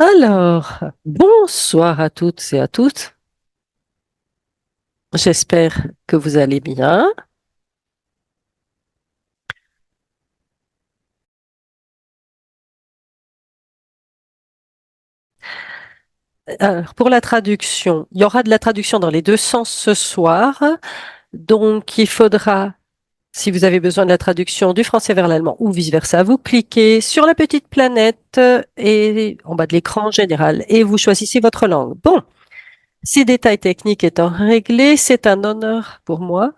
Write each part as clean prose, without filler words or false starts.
Alors, bonsoir à toutes et à toutes. J'espère que vous allez bien. Alors, pour la traduction, il y aura de la traduction dans les deux sens ce soir. Donc, il faudra, si vous avez besoin de la traduction du français vers l'allemand ou vice-versa, vous cliquez sur la petite planète et en bas de l'écran en général et vous choisissez votre langue. Bon, ces détails techniques étant réglés, c'est un honneur pour moi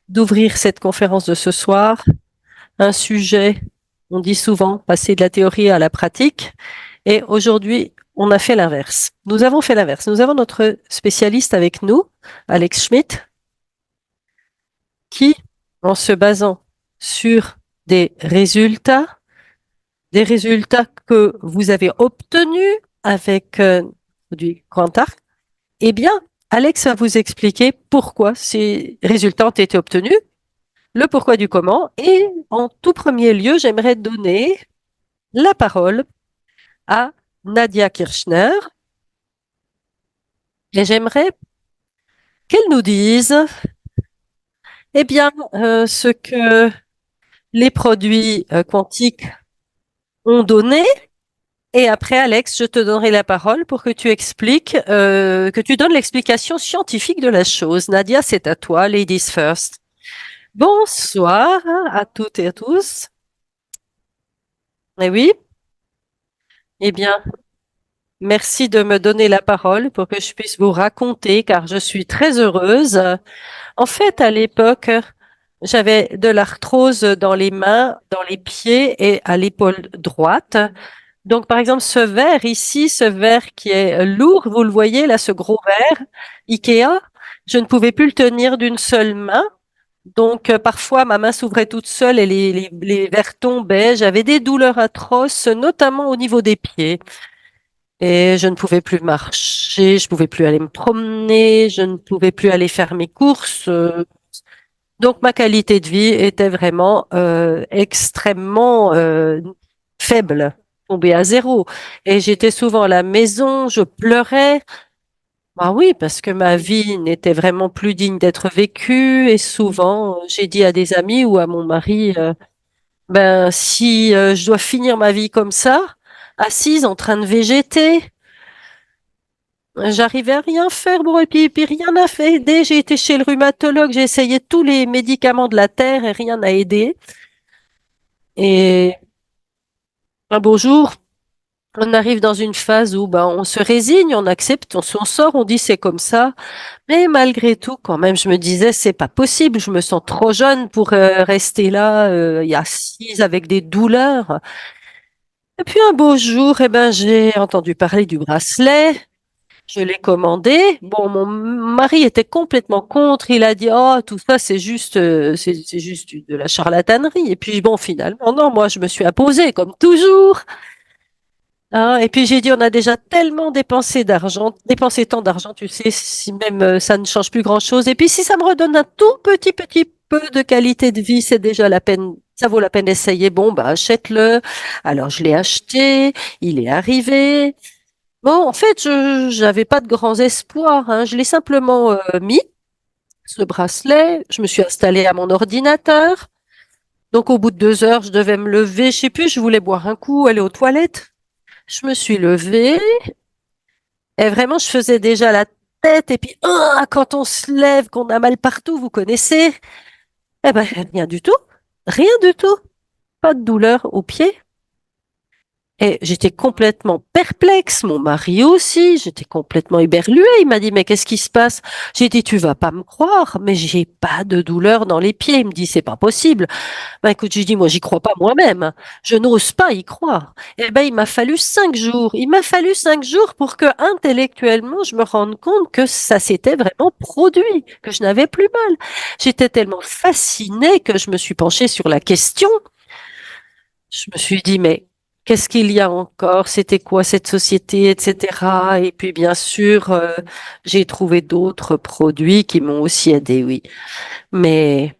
d'ouvrir cette conférence de ce soir. Un sujet, on dit souvent, passer de la théorie à la pratique. Et aujourd'hui, on a fait l'inverse. Nous avons fait l'inverse. Nous avons notre spécialiste avec nous, Alex Schmidt, qui, en se basant sur des résultats que vous avez obtenus avec du Quantarc, eh bien, Alex va vous expliquer pourquoi ces résultats ont été obtenus, le pourquoi du comment. Et en tout premier lieu, j'aimerais donner la parole à Nadia Kirchner et j'aimerais qu'elle nous dise eh bien, ce que les produits quantiques ont donné. Et après, Alex, je te donnerai la parole pour que tu expliques, que tu donnes l'explication scientifique de la chose. Nadia, c'est à toi, ladies first. Bonsoir à toutes et à tous. Eh oui, eh bien, merci de me donner la parole pour que je puisse vous raconter, car je suis très heureuse. En fait, à l'époque, j'avais de l'arthrose dans les mains, dans les pieds et à l'épaule droite. Donc, par exemple, ce verre ici, ce verre qui est lourd, vous le voyez là, ce gros verre Ikea, je ne pouvais plus le tenir d'une seule main. Donc, parfois, ma main s'ouvrait toute seule et les verres tombaient. J'avais des douleurs atroces, notamment au niveau des pieds. Et je ne pouvais plus marcher, je ne pouvais plus aller me promener, je ne pouvais plus aller faire mes courses. Donc, ma qualité de vie était vraiment extrêmement faible, tombée à zéro. Et j'étais souvent à la maison, je pleurais. Ah oui, parce que ma vie n'était vraiment plus digne d'être vécue. Et souvent, j'ai dit à des amis ou à mon mari, ben, si je dois finir ma vie comme ça, assise en train de végéter, j'arrivais à rien faire, bon, et puis rien n'a fait aider. J'ai été chez le rhumatologue, j'ai essayé tous les médicaments de la terre et rien n'a aidé. Et un beau jour, on arrive dans une phase où ben, on se résigne, on accepte, on s'en sort, on dit c'est comme ça. Mais malgré tout, quand même, je me disais c'est pas possible, je me sens trop jeune pour rester là, assise avec des douleurs. Et puis un beau jour, eh ben, j'ai entendu parler du bracelet. Je l'ai commandé. Bon, mon mari était complètement contre. Il a dit, oh, tout ça, c'est juste de la charlatanerie. Et puis, bon, finalement, non, moi, je me suis imposée, comme toujours. Hein, et puis, j'ai dit, on a déjà tellement dépensé tant d'argent, tu sais, si même ça ne change plus grand-chose. Et puis, si ça me redonne un tout petit peu de qualité de vie, c'est déjà la peine. Ça vaut la peine d'essayer. Bon, bah, achète-le. Alors, je l'ai acheté. Il est arrivé. Bon, en fait, je n'avais pas de grands espoirs, hein. Je l'ai simplement mis, ce bracelet. Je me suis installée à mon ordinateur. Donc, au bout de 2 heures, je devais me lever. Je sais plus, je voulais boire un coup, aller aux toilettes. Je me suis levée et vraiment, je faisais déjà la tête. Et puis, ah, quand on se lève, qu'on a mal partout, vous connaissez? Eh ben, rien du tout. Rien du tout. Pas de douleur aux pieds. Et j'étais complètement perplexe, mon mari aussi, j'étais complètement éberluée. Il m'a dit, mais qu'est-ce qui se passe? J'ai dit, tu vas pas me croire, mais j'ai pas de douleur dans les pieds. Il me dit, c'est pas possible. Ben écoute, j'ai dit, moi, j'y crois pas moi-même. Je n'ose pas y croire. Eh ben, il m'a fallu 5 jours. Il m'a fallu 5 jours pour que, intellectuellement, je me rende compte que ça s'était vraiment produit, que je n'avais plus mal. J'étais tellement fascinée que je me suis penchée sur la question. Je me suis dit, mais qu'est-ce qu'il y a encore? C'était quoi cette société, etc. Et puis, bien sûr, j'ai trouvé d'autres produits qui m'ont aussi aidé, oui. Mais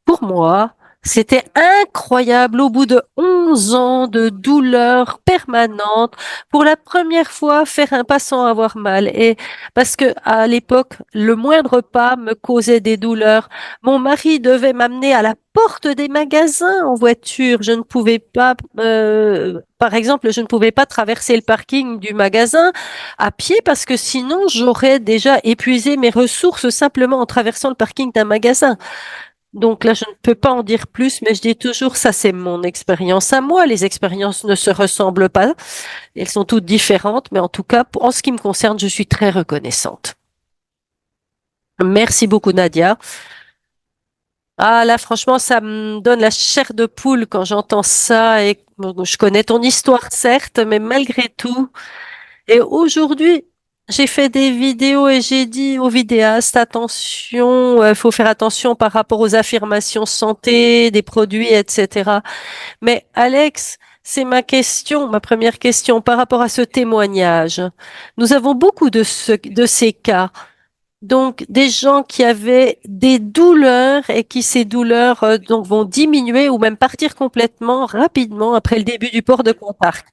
pour moi, C'était incroyable. Au bout de 11 ans de douleurs permanentes, pour la première fois, faire un pas sans avoir mal. Et parce que à l'époque, le moindre pas me causait des douleurs. Mon mari devait m'amener à la porte des magasins en voiture. Je ne pouvais pas, par exemple, je ne pouvais pas traverser le parking du magasin à pied parce que sinon j'aurais déjà épuisé mes ressources simplement en traversant le parking d'un magasin. Donc là, je ne peux pas en dire plus, mais je dis toujours, ça c'est mon expérience à moi. Les expériences ne se ressemblent pas, elles sont toutes différentes, mais en tout cas, en ce qui me concerne, je suis très reconnaissante. Merci beaucoup, Nadia. Ah là, franchement, ça me donne la chair de poule quand j'entends ça et bon, je connais ton histoire, certes, mais malgré tout. Et aujourd'hui, j'ai fait des vidéos et j'ai dit aux vidéastes, attention, il faut faire attention par rapport aux affirmations santé, des produits, etc. Mais Alex, c'est ma question, ma première question par rapport à ce témoignage. Nous avons beaucoup de ces cas. Donc, des gens qui avaient des douleurs et qui ces douleurs donc vont diminuer ou même partir complètement rapidement après le début du port de contact.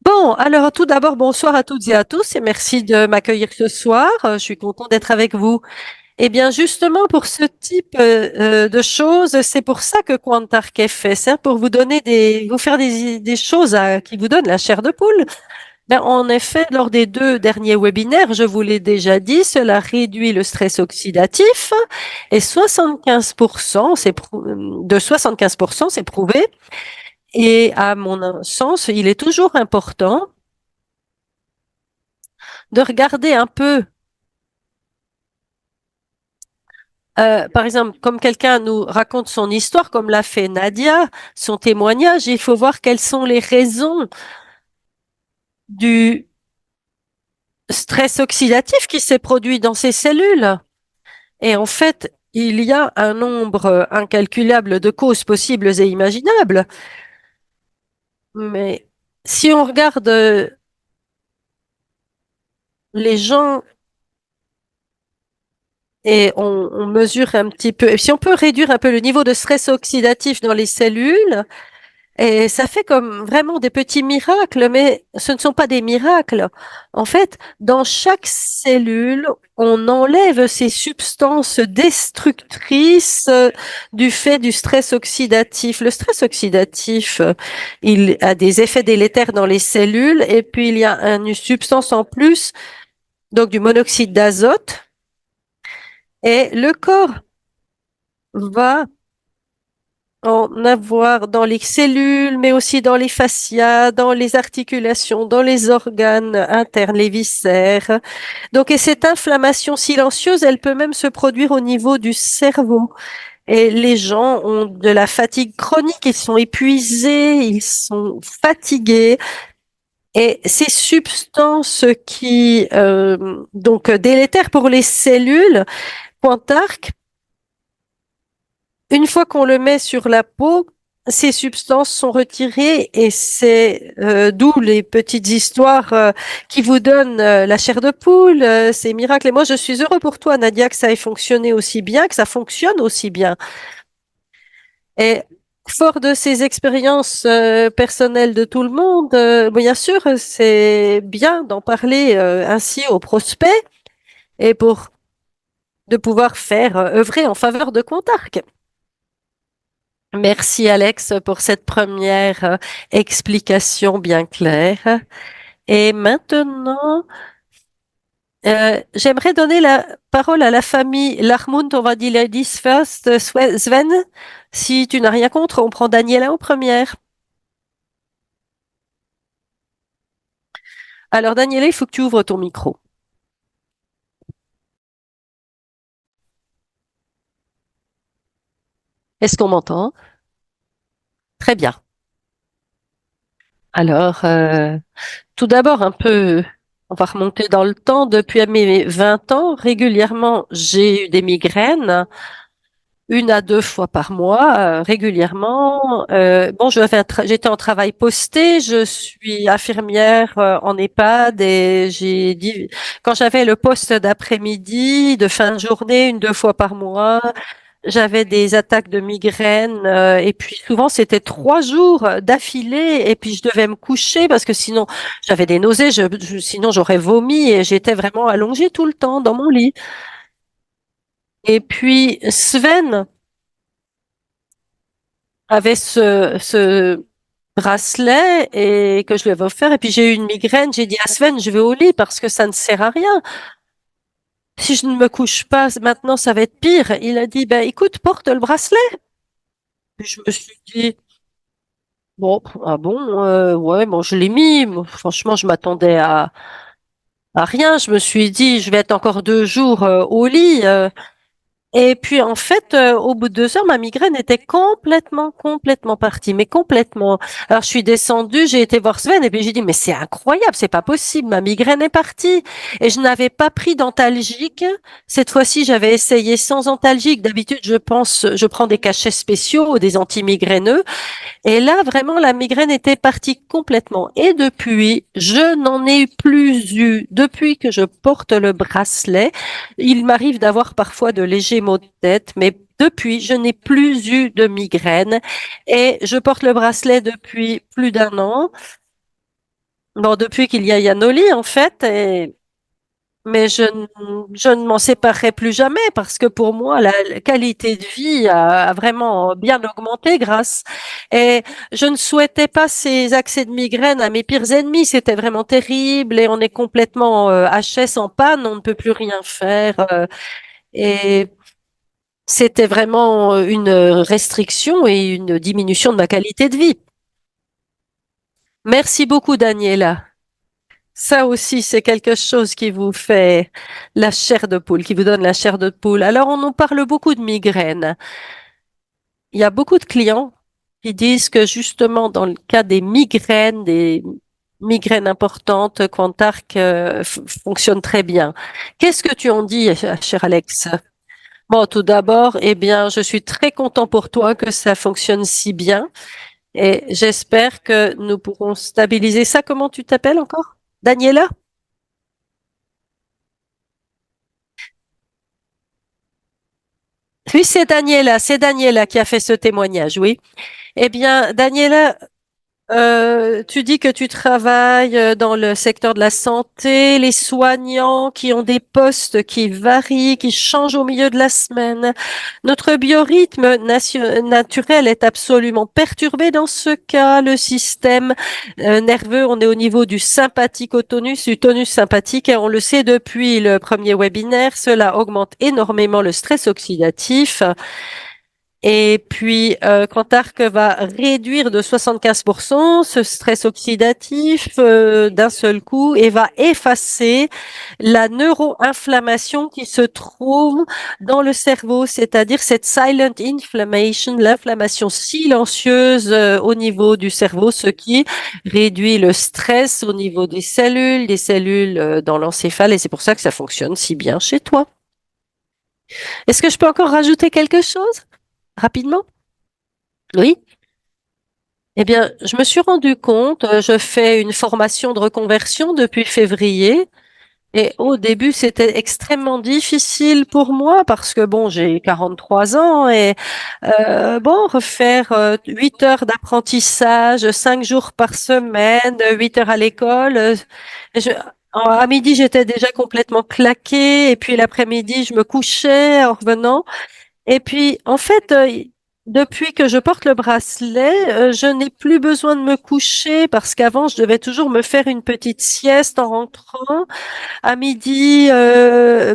Bon, alors tout d'abord, bonsoir à toutes et à tous et merci de m'accueillir ce soir. Je suis contente d'être avec vous. Eh bien, justement, pour ce type de choses, c'est pour ça que Quantarc est fait, c'est pour vous donner vous faire des choses qui vous donnent la chair de poule. Ben, en effet, lors des 2 derniers webinaires, je vous l'ai déjà dit, cela réduit le stress oxydatif et 75%, de 75%, c'est prouvé. Et à mon sens, il est toujours important de regarder un peu. Par exemple, comme quelqu'un nous raconte son histoire, comme l'a fait Nadia, son témoignage, il faut voir quelles sont les raisons du stress oxydatif qui s'est produit dans ces cellules. Et en fait, il y a un nombre incalculable de causes possibles et imaginables. Mais si on regarde les gens et on mesure un petit peu, et si on peut réduire un peu le niveau de stress oxydatif dans les cellules, et ça fait comme vraiment des petits miracles, mais ce ne sont pas des miracles. En fait, dans chaque cellule, on enlève ces substances destructrices du fait du stress oxydatif. Le stress oxydatif, il a des effets délétères dans les cellules, et puis il y a une substance en plus, donc du monoxyde d'azote, et le corps va en avoir dans les cellules, mais aussi dans les fascias, dans les articulations, dans les organes internes, les viscères. Donc, et cette inflammation silencieuse, elle peut même se produire au niveau du cerveau. Et les gens ont de la fatigue chronique, ils sont épuisés, ils sont fatigués. Et ces substances qui, donc, délétères pour les cellules, Pointarc, une fois qu'on le met sur la peau, ces substances sont retirées et c'est d'où les petites histoires qui vous donnent la chair de poule, ces miracles. Et moi, je suis heureux pour toi, Nadia, que ça ait fonctionné aussi bien, que ça fonctionne aussi bien. Et fort de ces expériences personnelles de tout le monde, bien sûr, c'est bien d'en parler ainsi aux prospects et pour de pouvoir faire œuvrer en faveur de Contarc. Merci Alex pour cette première explication bien claire. Et maintenant, j'aimerais donner la parole à la famille Larmund, on va dire ladies first. Sven, si tu n'as rien contre, on prend Daniela en première. Alors Daniela, il faut que tu ouvres ton micro. Est-ce qu'on m'entend? Très bien. Alors, tout d'abord, on va remonter dans le temps. Depuis mes 20 ans, régulièrement, j'ai eu des migraines. 1 à 2 fois par mois, régulièrement. Bon, j'étais en travail posté, je suis infirmière en EHPAD et j'ai dit, quand j'avais le poste d'après-midi, de fin de journée, 1, 2 fois par mois, j'avais des attaques de migraine et puis souvent c'était 3 jours d'affilée et puis je devais me coucher parce que sinon j'avais des nausées, sinon j'aurais vomi et j'étais vraiment allongée tout le temps dans mon lit. Et puis Sven avait ce bracelet et que je lui avais offert et puis j'ai eu une migraine. J'ai dit à Sven, je vais au lit parce que ça ne sert à rien. Si je ne me couche pas maintenant, ça va être pire. Il a dit, ben écoute, porte le bracelet. Puis je me suis dit, bon, ah bon, ouais, bon, je l'ai mis. Bon, franchement, je m'attendais à rien. Je me suis dit, je vais être encore 2 jours au lit. Et puis en fait, au bout de 2 heures, ma migraine était complètement partie, mais complètement. Alors je suis descendue, j'ai été voir Sven et puis j'ai dit, mais c'est incroyable, c'est pas possible, ma migraine est partie. Et je n'avais pas pris d'antalgique. Cette fois-ci, j'avais essayé sans antalgique. D'habitude, je prends des cachets spéciaux ou des antimigraineux. Et là, vraiment, la migraine était partie complètement. Et depuis, je n'en ai plus eu. Depuis que je porte le bracelet, il m'arrive d'avoir parfois de légers maux de tête, mais depuis, je n'ai plus eu de migraine. Et je porte le bracelet depuis plus d'1 an. Bon, depuis qu'il y a Yanoli, en fait, mais je ne m'en séparerai plus jamais parce que pour moi, la qualité de vie a vraiment bien augmenté grâce. Et je ne souhaitais pas ces accès de migraine à mes pires ennemis. C'était vraiment terrible et on est complètement HS en panne, on ne peut plus rien faire. Et c'était vraiment une restriction et une diminution de ma qualité de vie. Merci beaucoup, Daniela. Ça aussi, c'est quelque chose qui vous fait la chair de poule, qui vous donne la chair de poule. Alors, on nous parle beaucoup de migraines. Il y a beaucoup de clients qui disent que justement, dans le cas des migraines importantes, Quantarc fonctionne très bien. Qu'est-ce que tu en dis, cher Alex? Bon, tout d'abord, eh bien, je suis très content pour toi que ça fonctionne si bien et j'espère que nous pourrons stabiliser ça. Comment tu t'appelles encore? Daniela? Oui, c'est Daniela qui a fait ce témoignage, oui. Eh bien, Daniela, tu dis que tu travailles dans le secteur de la santé, les soignants qui ont des postes qui varient, qui changent au milieu de la semaine. Notre biorhythme naturel est absolument perturbé dans ce cas. Le système nerveux, on est au niveau du sympathique au tonus, du tonus sympathique, et on le sait depuis le premier webinaire, cela augmente énormément le stress oxydatif. Et puis, Cantarc va réduire de 75% ce stress oxydatif d'un seul coup et va effacer la neuroinflammation qui se trouve dans le cerveau, c'est-à-dire cette silent inflammation, l'inflammation silencieuse au niveau du cerveau, ce qui réduit le stress au niveau des cellules dans l'encéphale, et c'est pour ça que ça fonctionne si bien chez toi. Est-ce que je peux encore rajouter quelque chose rapidement? Oui. Eh bien, je me suis rendu compte, je fais une formation de reconversion depuis février et au début, c'était extrêmement difficile pour moi parce que bon, j'ai 43 ans et bon, refaire 8 heures d'apprentissage, 5 jours par semaine, 8 heures à l'école. Je- à midi, j'étais déjà complètement claquée et puis l'après-midi, je me couchais en revenant. Et puis, en fait, depuis que je porte le bracelet, je n'ai plus besoin de me coucher parce qu'avant, je devais toujours me faire une petite sieste en rentrant à midi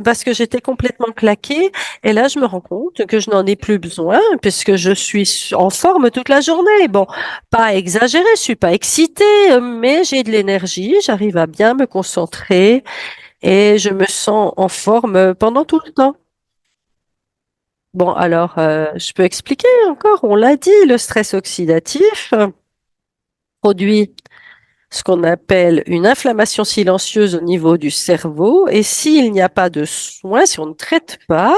parce que j'étais complètement claquée. Et là, je me rends compte que je n'en ai plus besoin puisque je suis en forme toute la journée. Bon, pas exagéré, je suis pas excitée, mais j'ai de l'énergie, j'arrive à bien me concentrer et je me sens en forme pendant tout le temps. Bon, alors, je peux expliquer encore, on l'a dit, le stress oxydatif produit ce qu'on appelle une inflammation silencieuse au niveau du cerveau, et s'il n'y a pas de soins, si on ne traite pas,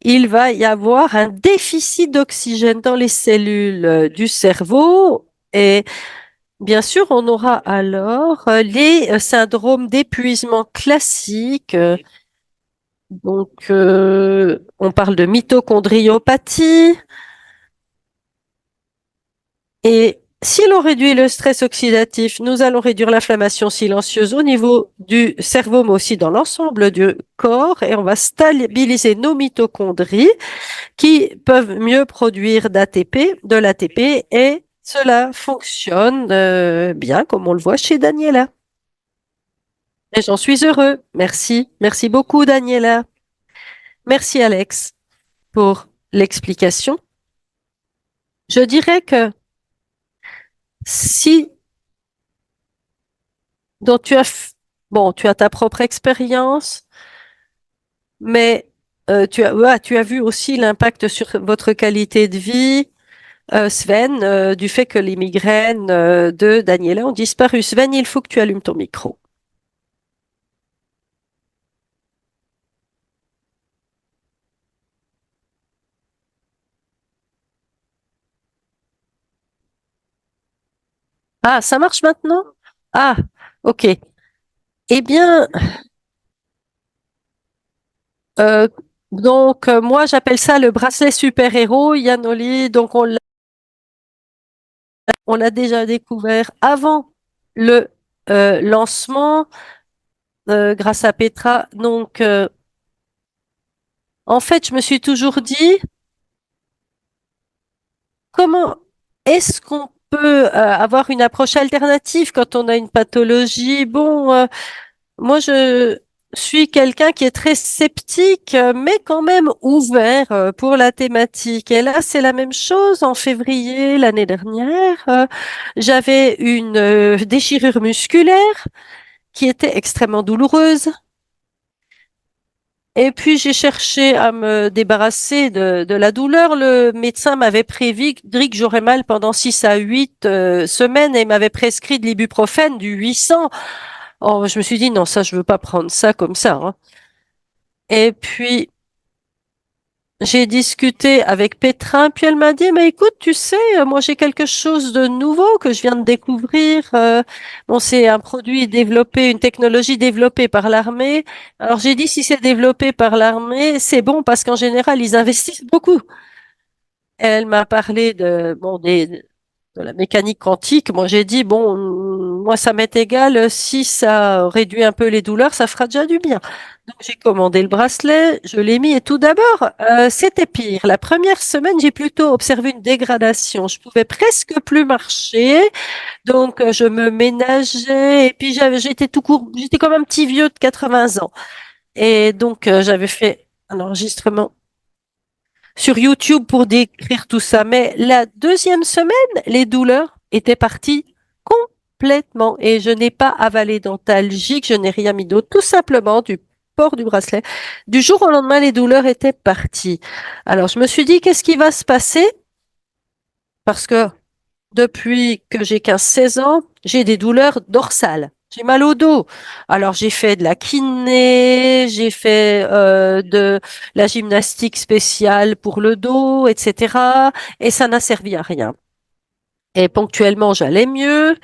il va y avoir un déficit d'oxygène dans les cellules du cerveau, et bien sûr, on aura alors les syndromes d'épuisement classiques, Donc, on parle de mitochondriopathie. Et si l'on réduit le stress oxydatif, nous allons réduire l'inflammation silencieuse au niveau du cerveau, mais aussi dans l'ensemble du corps, et on va stabiliser nos mitochondries qui peuvent mieux produire de l'ATP, et cela fonctionne bien, comme on le voit chez Daniela. Et j'en suis heureux. Merci. Merci beaucoup, Daniela. Merci, Alex, pour l'explication. Je dirais que si donc bon, tu as ta propre expérience, mais tu as vu aussi l'impact sur votre qualité de vie, Sven, du fait que les migraines de Daniela ont disparu. Sven, il faut que tu allumes ton micro. Ah, ça marche maintenant? Ah, ok. Eh bien, euh, moi, j'appelle ça le bracelet super-héros, Yanoli. Donc, on l'a déjà découvert avant le lancement grâce à Petra. Donc, en fait, je me suis toujours dit, comment est-ce qu'on peut avoir une approche alternative quand on a une pathologie? Bon, moi, je suis quelqu'un qui est très sceptique, mais quand même ouvert pour la thématique. Et là, c'est la même chose. En février l'année dernière, j'avais une déchirure musculaire qui était extrêmement douloureuse. Et puis j'ai cherché à me débarrasser de la douleur. Le médecin m'avait prévu que j'aurais mal pendant 6 à 8 semaines et m'avait prescrit de l'ibuprofène du 800. Oh, je me suis dit non, ça je veux pas prendre ça comme ça, hein. Et puis j'ai discuté avec Petra, puis elle m'a dit, mais écoute, tu sais, moi j'ai quelque chose de nouveau que je viens de découvrir. Bon, c'est un produit développé, une technologie développée par l'armée. Alors j'ai dit, si c'est développé par l'armée, c'est bon parce qu'en général, ils investissent beaucoup. Elle m'a parlé de la mécanique quantique. Moi, j'ai dit, bon, moi, ça m'est égal. Si ça réduit un peu les douleurs, ça fera déjà du bien. Donc, j'ai commandé le bracelet, je l'ai mis et tout d'abord, c'était pire. La première semaine, j'ai plutôt observé une dégradation. Je pouvais presque plus marcher. Donc, je me ménageais et puis j'étais tout court, j'étais comme un petit vieux de 80 ans. Et donc, j'avais fait un enregistrement sur YouTube pour décrire tout ça. Mais la deuxième semaine, les douleurs étaient parties complètement et je n'ai pas avalé d'antalgique, je n'ai rien mis d'autre, tout simplement du port du bracelet. Du jour au lendemain, les douleurs étaient parties. Alors, je me suis dit, qu'est-ce qui va se passer? Parce que depuis que j'ai 15 16 ans, j'ai des douleurs dorsales. J'ai mal au dos. Alors j'ai fait de la kiné, j'ai fait de la gymnastique spéciale pour le dos, etc. Et ça n'a servi à rien. Et ponctuellement, j'allais mieux.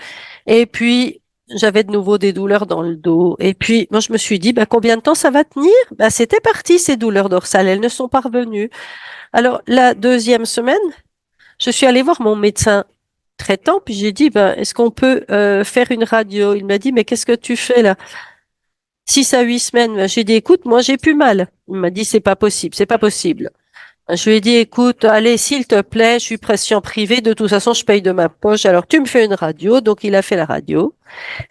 Et puis, j'avais de nouveau des douleurs dans le dos. Et puis, moi, je me suis dit, bah, combien de temps ça va tenir? Bah, c'était parti, ces douleurs dorsales. Elles ne sont pas revenues. Alors, la deuxième semaine, je suis allée voir mon médecin traitant, puis j'ai dit, ben, est-ce qu'on peut faire une radio? Il m'a dit, mais qu'est-ce que tu fais là? 6 à 8 semaines. Ben, j'ai dit, écoute, moi j'ai plus mal. Il m'a dit, c'est pas possible, c'est pas possible. Je lui ai dit, écoute, allez, s'il te plaît, je suis patient privé, de toute façon, je paye de ma poche, alors tu me fais une radio. Donc il a fait la radio.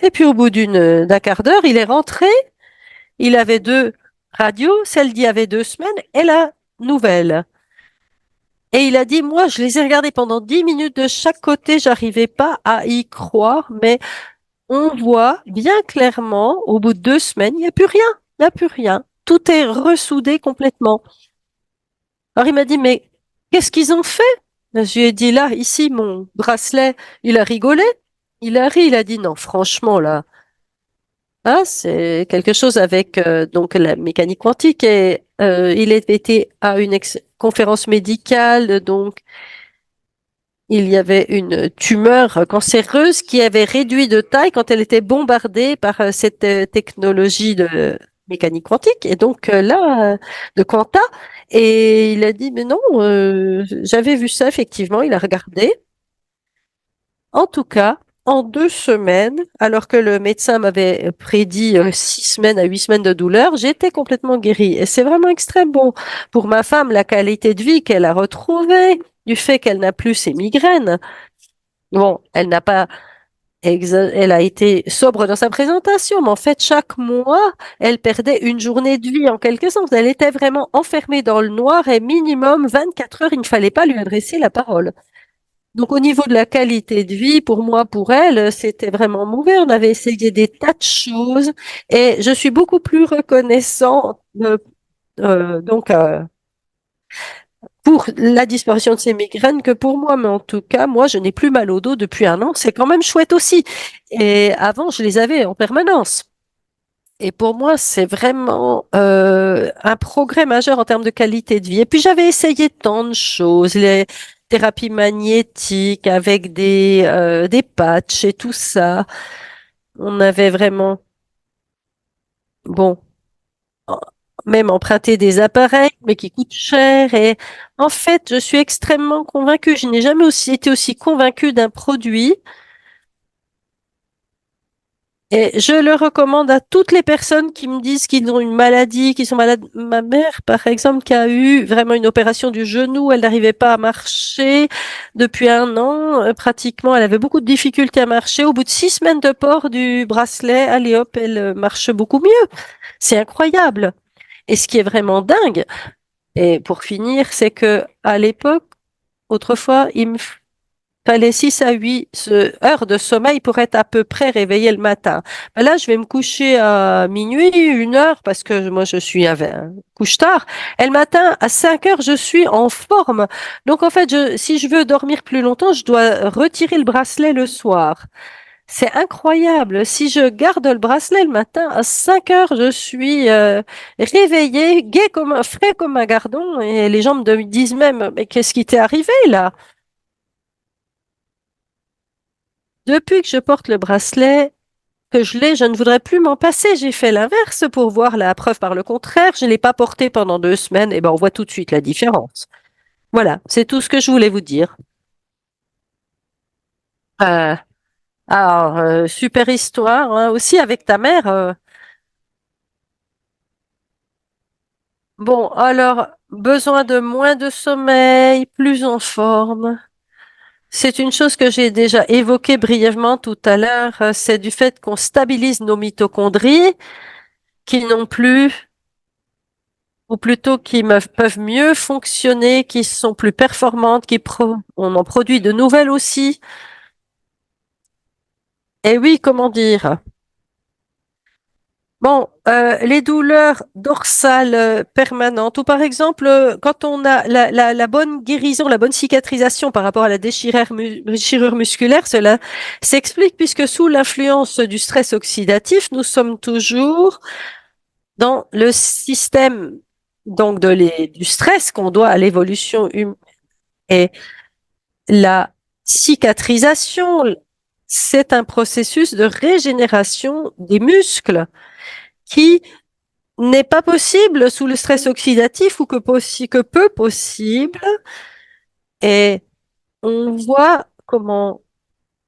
Et puis au bout d'un quart d'heure, il est rentré. Il avait deux radios, celle d'il y avait 2 semaines et la nouvelle. Et il a dit, moi, je les ai regardées pendant 10 minutes de chaque côté, j'arrivais pas à y croire, mais on voit bien clairement, au bout de 2 semaines, il n'y a plus rien. Il n'y a plus rien. Tout est ressoudé complètement. Alors il m'a dit, mais qu'est-ce qu'ils ont fait? Ben, je lui ai dit, là, ici, mon bracelet, il a rigolé. Il a ri, il a dit, non, franchement, là, hein, c'est quelque chose avec donc la mécanique quantique. Et il était à une conférence médicale, donc il y avait une tumeur cancéreuse qui avait réduit de taille quand elle était bombardée par cette technologie mécanique quantique, et donc de Quanta, et il a dit, mais non, j'avais vu ça effectivement, il a regardé. En tout cas, en 2 semaines, alors que le médecin m'avait prédit 6 semaines à 8 semaines de douleur, j'étais complètement guérie. Et c'est vraiment extrêmement bon pour ma femme, la qualité de vie qu'elle a retrouvée, du fait qu'elle n'a plus ses migraines. Bon, elle n'a pas elle a été sobre dans sa présentation, mais en fait, chaque mois, elle perdait une journée de vie en quelque sorte. Elle était vraiment enfermée dans le noir et minimum 24 heures, il ne fallait pas lui adresser la parole. Donc, au niveau de la qualité de vie, pour moi, pour elle, c'était vraiment mauvais. On avait essayé des tas de choses et je suis beaucoup plus reconnaissante pour la disparition de ces migraines que pour moi. Mais en tout cas, moi, je n'ai plus mal au dos depuis un an. C'est quand même chouette aussi. Et avant, je les avais en permanence. Et pour moi, c'est vraiment un progrès majeur en termes de qualité de vie. Et puis, j'avais essayé tant de choses, les thérapies magnétiques avec des patchs et tout ça. On avait vraiment, bon, en- même emprunté des appareils, mais qui coûtent cher. Et en fait, je suis extrêmement convaincue. Je n'ai jamais été aussi convaincue d'un produit. Et je le recommande à toutes les personnes qui me disent qu'ils ont une maladie, qui sont malades. Ma mère, par exemple, qui a eu vraiment une opération du genou, elle n'arrivait pas à marcher depuis un an, pratiquement. Elle avait beaucoup de difficultés à marcher. Au bout de 6 semaines de port du bracelet, allez hop, elle marche beaucoup mieux. C'est incroyable. Et ce qui est vraiment dingue, et pour finir, c'est que à l'époque, autrefois, il me fallait 6 à 8 heures de sommeil pour être à peu près réveillé le matin. Ben là, je vais me coucher à minuit, 1 heure, parce que moi, je suis un couche tard. Et le matin, à 5 heures, je suis en forme. Donc, en fait, si je veux dormir plus longtemps, je dois retirer le bracelet le soir. C'est incroyable. Si je garde le bracelet le matin, à 5 heures, je suis réveillée, gai comme frais comme un gardon. Et les gens me disent même, mais qu'est-ce qui t'est arrivé là? Depuis que je porte le bracelet, que je l'ai, je ne voudrais plus m'en passer. J'ai fait l'inverse pour voir la preuve par le contraire. Je ne l'ai pas porté pendant 2 semaines. Et ben, on voit tout de suite la différence. Voilà, c'est tout ce que je voulais vous dire. Euh, super histoire, hein, aussi avec ta mère. Bon, alors, besoin de moins de sommeil, plus en forme. C'est une chose que j'ai déjà évoquée brièvement tout à l'heure. C'est du fait qu'on stabilise nos mitochondries qui n'ont plus ou plutôt peuvent mieux fonctionner, qui sont plus performantes, on en produit de nouvelles aussi. Et oui, comment dire? Bon, les douleurs dorsales permanentes, ou par exemple, quand on a la bonne guérison, la bonne cicatrisation par rapport à la déchirure musculaire, cela s'explique puisque sous l'influence du stress oxydatif, nous sommes toujours dans le système donc du stress qu'on doit à l'évolution humaine. Et la cicatrisation, c'est un processus de régénération des muscles qui n'est pas possible sous le stress oxydatif ou que peu possible. Et on voit comment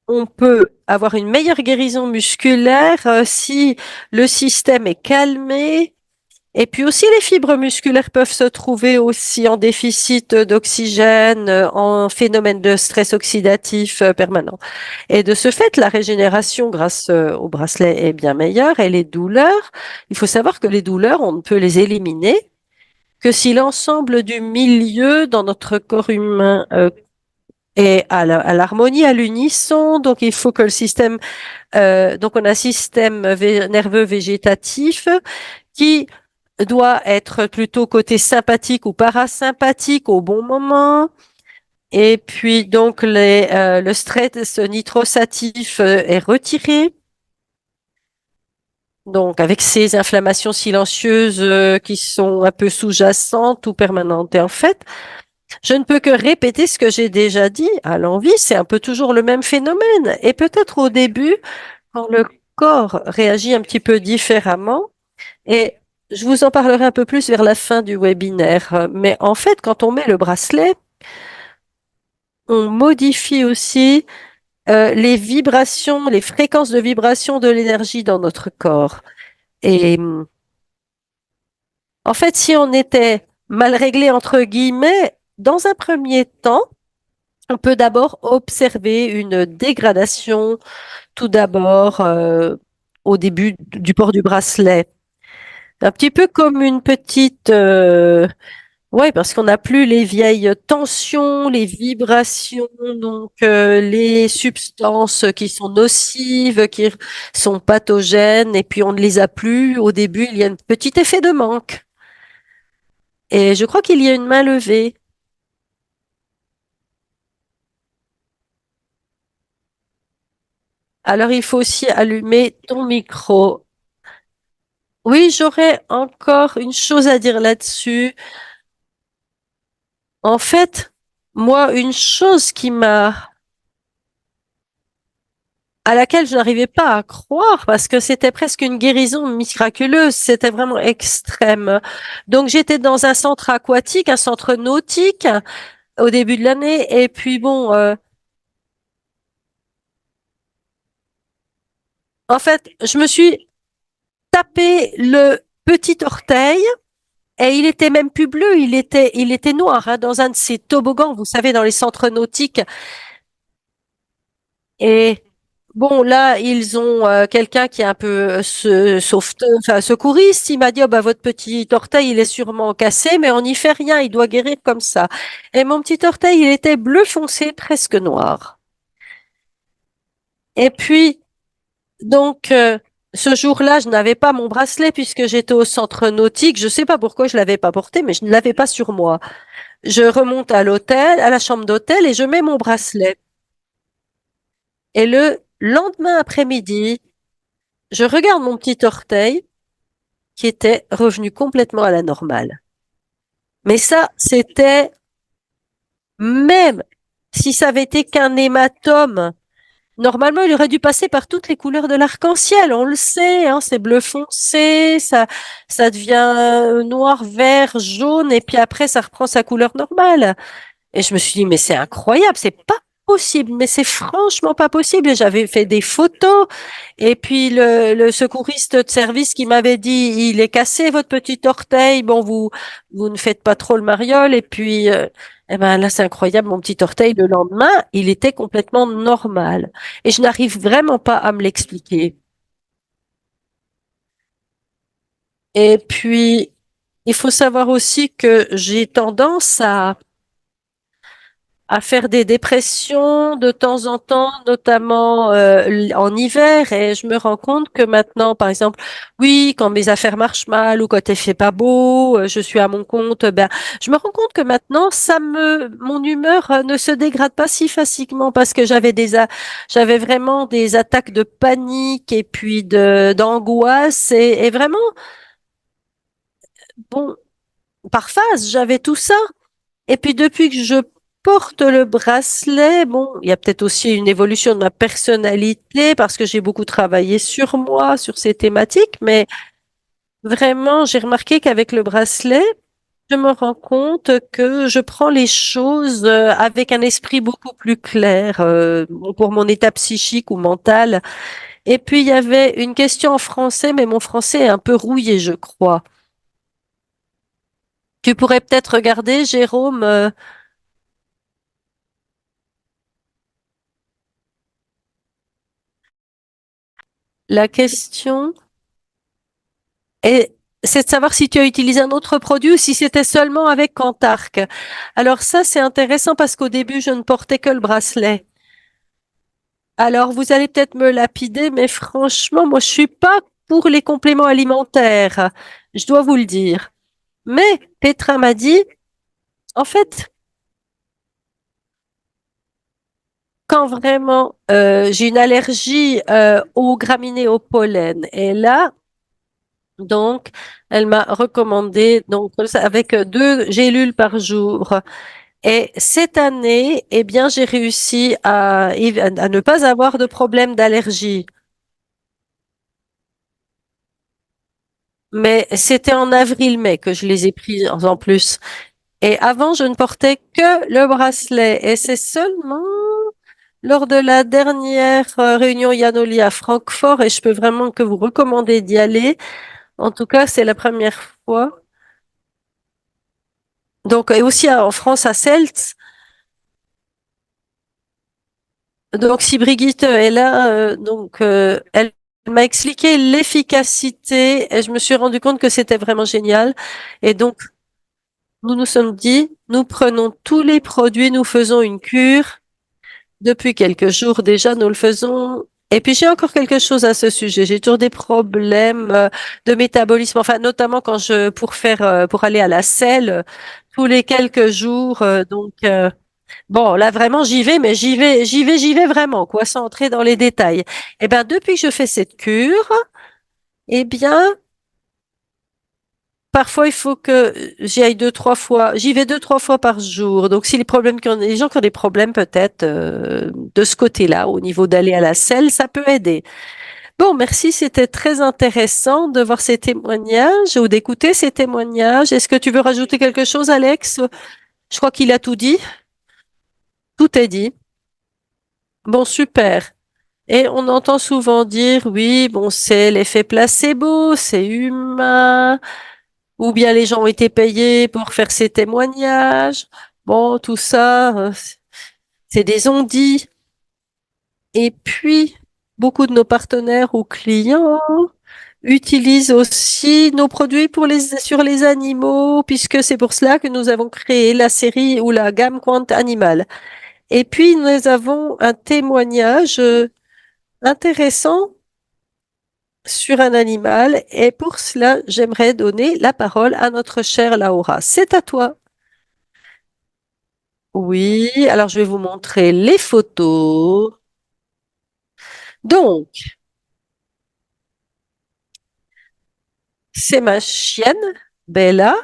on peut avoir une meilleure guérison musculaire si le système est calmé. Et puis aussi, les fibres musculaires peuvent se trouver aussi en déficit d'oxygène, en phénomène de stress oxydatif permanent. Et de ce fait, la régénération grâce au bracelet est bien meilleure. Et les douleurs, il faut savoir que les douleurs, on ne peut les éliminer que si l'ensemble du milieu dans notre corps humain est à l'harmonie, à l'unisson. Donc, il faut que le système, donc on a un système nerveux végétatif qui doit être plutôt côté sympathique ou parasympathique au bon moment. Et puis, donc, le stress nitrosatif est retiré. Donc, avec ces inflammations silencieuses qui sont un peu sous-jacentes ou permanentes. Et en fait, je ne peux que répéter ce que j'ai déjà dit. À l'envie, c'est un peu toujours le même phénomène. Et peut-être au début, quand le corps réagit un petit peu différemment, et je vous en parlerai un peu plus vers la fin du webinaire. Mais en fait, quand on met le bracelet, on modifie aussi les vibrations, les fréquences de vibration de l'énergie dans notre corps. Et en fait, si on était mal réglé, entre guillemets, dans un premier temps, on peut d'abord observer une dégradation, tout d'abord au début du port du bracelet. Un petit peu comme une petite... ouais, parce qu'on n'a plus les vieilles tensions, les vibrations, donc les substances qui sont nocives, qui sont pathogènes, et puis on ne les a plus. Au début, il y a un petit effet de manque. Et je crois qu'il y a une main levée. Alors, il faut aussi allumer ton micro. Oui, j'aurais encore une chose à dire là-dessus. En fait, moi, une chose à laquelle je n'arrivais pas à croire parce que c'était presque une guérison miraculeuse, c'était vraiment extrême. Donc, j'étais dans un centre aquatique, un centre nautique au début de l'année, et puis bon, en fait, je me suis tapé le petit orteil. Et il était même plus bleu, il était noir, hein, dans un de ces toboggans, vous savez, dans les centres nautiques. Et bon, là, ils ont quelqu'un qui est un peu sauveteur, enfin, secouriste. Il m'a dit, oh, bah, votre petit orteil, il est sûrement cassé, mais on n'y fait rien, il doit guérir comme ça. Et mon petit orteil, il était bleu foncé, presque noir. Et puis, donc, ce jour-là, je n'avais pas mon bracelet puisque j'étais au centre nautique. Je ne sais pas pourquoi je l'avais pas porté, mais je ne l'avais pas sur moi. Je remonte à l'hôtel, à la chambre d'hôtel et je mets mon bracelet. Et le lendemain après-midi, je regarde mon petit orteil qui était revenu complètement à la normale. Mais ça, c'était même si ça avait été qu'un hématome. Normalement, il aurait dû passer par toutes les couleurs de l'arc-en-ciel. On le sait, hein, c'est bleu foncé, ça devient noir, vert, jaune, et puis après, ça reprend sa couleur normale. Et je me suis dit, mais c'est incroyable, c'est pas possible, mais c'est franchement pas possible. Et j'avais fait des photos. Et puis le secouriste de service qui m'avait dit, il est cassé votre petit orteil. Bon, vous ne faites pas trop le mariole. Et puis, eh ben là, c'est incroyable. Mon petit orteil, le lendemain, il était complètement normal. Et je n'arrive vraiment pas à me l'expliquer. Et puis, il faut savoir aussi que j'ai tendance à faire des dépressions de temps en temps, notamment en hiver. Et je me rends compte que maintenant, par exemple, oui, quand mes affaires marchent mal ou quand il fait pas beau, je suis à mon compte, ben, je me rends compte que maintenant, mon humeur ne se dégrade pas si facilement parce que j'avais vraiment des attaques de panique et puis d'angoisse et vraiment, bon, par phase, j'avais tout ça. Et puis depuis que je porte le bracelet, bon, il y a peut-être aussi une évolution de ma personnalité parce que j'ai beaucoup travaillé sur moi, sur ces thématiques, mais vraiment, j'ai remarqué qu'avec le bracelet, je me rends compte que je prends les choses avec un esprit beaucoup plus clair bon, pour mon état psychique ou mental. Et puis, il y avait une question en français, mais mon français est un peu rouillé, je crois. Tu pourrais peut-être regarder, Jérôme, la question. Et c'est de savoir si tu as utilisé un autre produit ou si c'était seulement avec Cantarc. Alors ça, c'est intéressant parce qu'au début, je ne portais que le bracelet. Alors vous allez peut-être me lapider, mais franchement, moi, je suis pas pour les compléments alimentaires. Je dois vous le dire. Mais Petra m'a dit, en fait, quand vraiment j'ai une allergie aux graminées au pollen, et là, donc, elle m'a recommandé donc avec 2 gélules par jour. Et cette année, eh bien, j'ai réussi à ne pas avoir de problème d'allergie. Mais c'était en avril-mai que je les ai pris en plus. Et avant, je ne portais que le bracelet. Et c'est seulement lors de la dernière réunion Yanoli à Francfort, et je peux vraiment que vous recommander d'y aller. En tout cas, c'est la première fois. Donc, et aussi en France à Celt. Donc, si Brigitte est là, elle m'a expliqué l'efficacité et je me suis rendu compte que c'était vraiment génial. Et donc, nous nous sommes dit, nous prenons tous les produits, nous faisons une cure. Depuis quelques jours déjà, nous le faisons. Et puis, j'ai encore quelque chose à ce sujet. J'ai toujours des problèmes de métabolisme, enfin, notamment pour aller à la selle tous les quelques jours. Bon, là vraiment j'y vais, mais j'y vais vraiment, quoi, sans entrer dans les détails. Eh bien, depuis que je fais cette cure, eh bien, parfois il faut que j'y aille deux, trois fois. J'y vais deux, trois fois par jour. Donc, si les gens qui ont des problèmes peut-être de ce côté-là, au niveau d'aller à la selle, ça peut aider. Bon, merci, c'était très intéressant de voir ces témoignages ou d'écouter ces témoignages. Est-ce que tu veux rajouter quelque chose, Alex? Je crois qu'il a tout dit. Tout est dit. Bon, super. Et on entend souvent dire, oui, bon, c'est l'effet placebo, c'est humain, ou bien les gens ont été payés pour faire ces témoignages. Bon, tout ça, c'est des on-dit. Et puis, beaucoup de nos partenaires ou clients utilisent aussi nos produits sur les animaux, puisque c'est pour cela que nous avons créé la série ou la gamme Quant Animal. Et puis, nous avons un témoignage intéressant sur un animal et pour cela, j'aimerais donner la parole à notre chère Laura. C'est à toi. Oui, alors je vais vous montrer les photos. Donc, c'est ma chienne, Bella,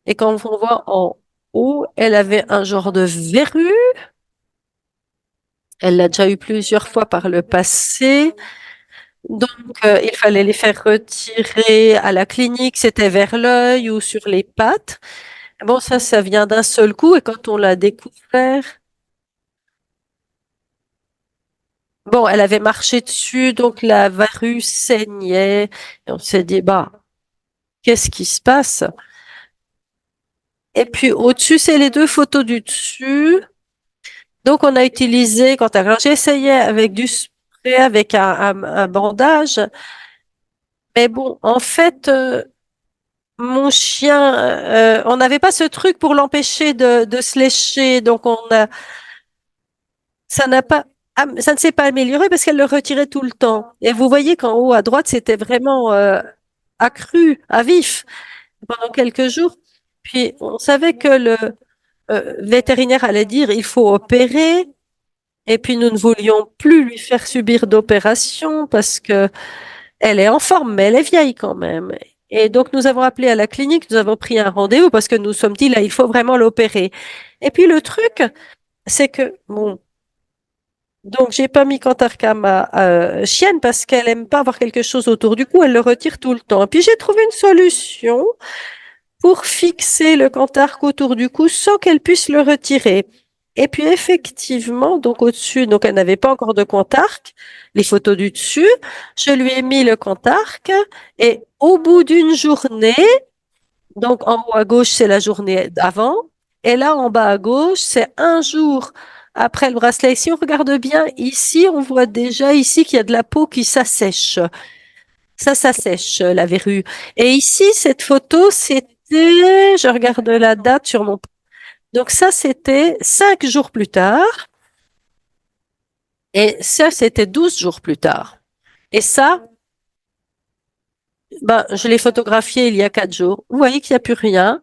et quand on voit en haut, elle avait un genre de verrue. Elle l'a déjà eu plusieurs fois par le passé. Donc, il fallait les faire retirer à la clinique, c'était vers l'œil ou sur les pattes. Bon, ça vient d'un seul coup et quand on l'a découvert, bon, elle avait marché dessus, donc la verrue saignait. Et on s'est dit, bah, qu'est-ce qui se passe? Et puis au-dessus, c'est les deux photos du dessus. Donc on a utilisé, alors j'essayais avec du spray, avec un bandage. Mais bon, en fait, mon chien, on n'avait pas ce truc pour l'empêcher de se lécher. Ça n'a pas, ça ne s'est pas amélioré parce qu'elle le retirait tout le temps. Et vous voyez qu'en haut à droite, c'était vraiment accru, à vif, pendant quelques jours. Puis on savait que le vétérinaire allait dire il faut opérer. Et puis nous ne voulions plus lui faire subir d'opération parce que elle est en forme, mais elle est vieille quand même. Et donc nous avons appelé à la clinique, nous avons pris un rendez-vous parce que nous sommes dit là il faut vraiment l'opérer. Et puis le truc, c'est que bon. Donc, j'ai pas mis Kantark à ma chienne parce qu'elle aime pas avoir quelque chose autour du cou, elle le retire tout le temps. Et puis, j'ai trouvé une solution pour fixer le Kantark autour du cou sans qu'elle puisse le retirer. Et puis, effectivement, donc au-dessus, donc elle n'avait pas encore de Kantark, les photos du dessus, je lui ai mis le Kantark et au bout d'une journée, donc en haut à gauche, c'est la journée d'avant. Et là, en bas à gauche, c'est un jour après le bracelet. Et si on regarde bien ici, on voit déjà ici qu'il y a de la peau qui s'assèche. Ça s'assèche, la verrue. Et ici, cette photo, je regarde la date sur mon... Donc ça, c'était 5 jours plus tard. Et ça, c'était 12 jours plus tard. Et ça, ben, je l'ai photographié il y a 4 jours. Vous voyez qu'il n'y a plus rien.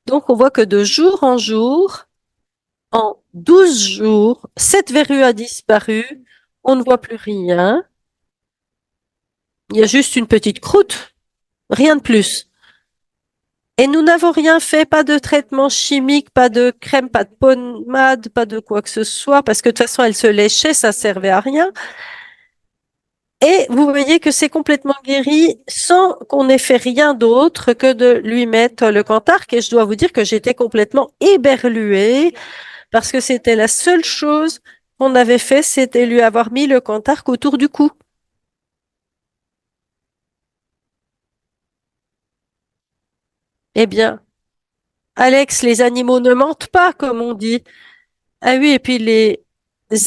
Donc, on voit que de jour en jour, en 12 jours, cette verrue a disparu, on ne voit plus rien, il y a juste une petite croûte, rien de plus. Et nous n'avons rien fait, pas de traitement chimique, pas de crème, pas de pommade, pas de quoi que ce soit, parce que de toute façon, elle se léchait, ça servait à rien. Et vous voyez que c'est complètement guéri sans qu'on ait fait rien d'autre que de lui mettre le Cantarc. Et je dois vous dire que j'étais complètement éberluée parce que c'était la seule chose qu'on avait fait, c'était lui avoir mis le Cantarc autour du cou. Eh bien, Alex, les animaux ne mentent pas, comme on dit. Ah oui, et puis les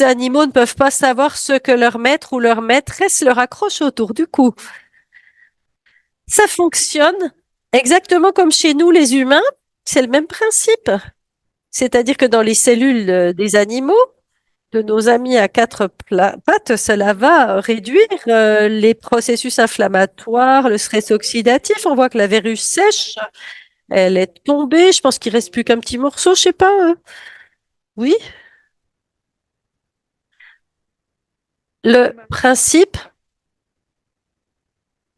animaux ne peuvent pas savoir ce que leur maître ou leur maîtresse leur accroche autour du cou. Ça fonctionne exactement comme chez nous, les humains. C'est le même principe. C'est-à-dire que dans les cellules des animaux, de nos amis à quatre pattes, cela va réduire les processus inflammatoires, le stress oxydatif. On voit que la verrue sèche, elle est tombée. Je pense qu'il reste plus qu'un petit morceau, je sais pas. Oui, le principe,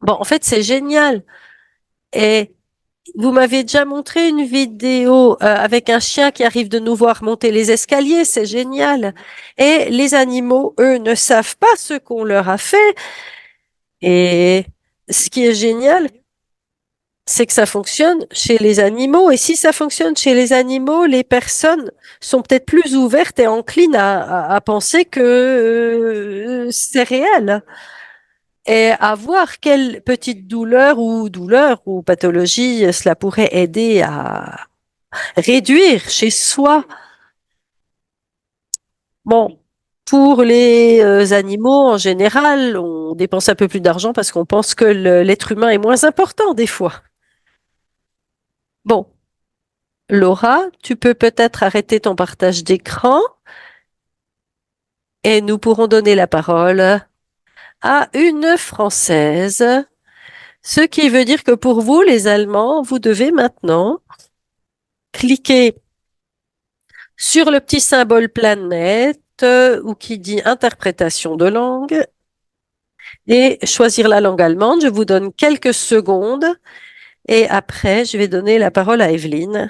bon, en fait, c'est génial. Et vous m'avez déjà montré une vidéo avec un chien qui arrive de nous voir monter les escaliers, c'est génial. Et les animaux, eux, ne savent pas ce qu'on leur a fait. Et ce qui est génial, c'est que ça fonctionne chez les animaux. Et si ça fonctionne chez les animaux, les personnes sont peut-être plus ouvertes et enclines à penser que c'est réel. Et à voir quelle petite douleur ou pathologie cela pourrait aider à réduire chez soi. Bon, pour les animaux en général, on dépense un peu plus d'argent parce qu'on pense que l'être humain est moins important des fois. Bon, Laura, tu peux peut-être arrêter ton partage d'écran et nous pourrons donner la parole à une Française, ce qui veut dire que pour vous, les Allemands, vous devez maintenant cliquer sur le petit symbole planète ou qui dit interprétation de langue et choisir la langue allemande. Je vous donne quelques secondes et après, je vais donner la parole à Evelyne.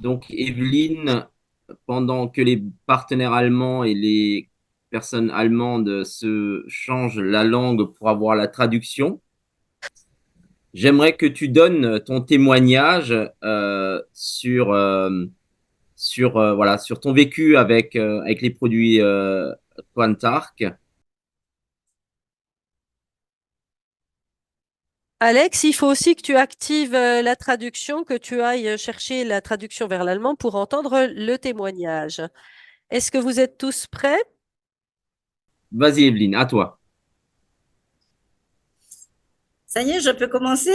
Donc, Evelyne, pendant que les partenaires allemands et les personnes allemandes se changent la langue pour avoir la traduction, j'aimerais que tu donnes ton témoignage sur ton vécu avec les produits Quantarc. Alex, il faut aussi que tu actives la traduction, que tu ailles chercher la traduction vers l'allemand pour entendre le témoignage. Est-ce que vous êtes tous prêts? Vas-y, Evelyne, à toi. Ça y est, je peux commencer?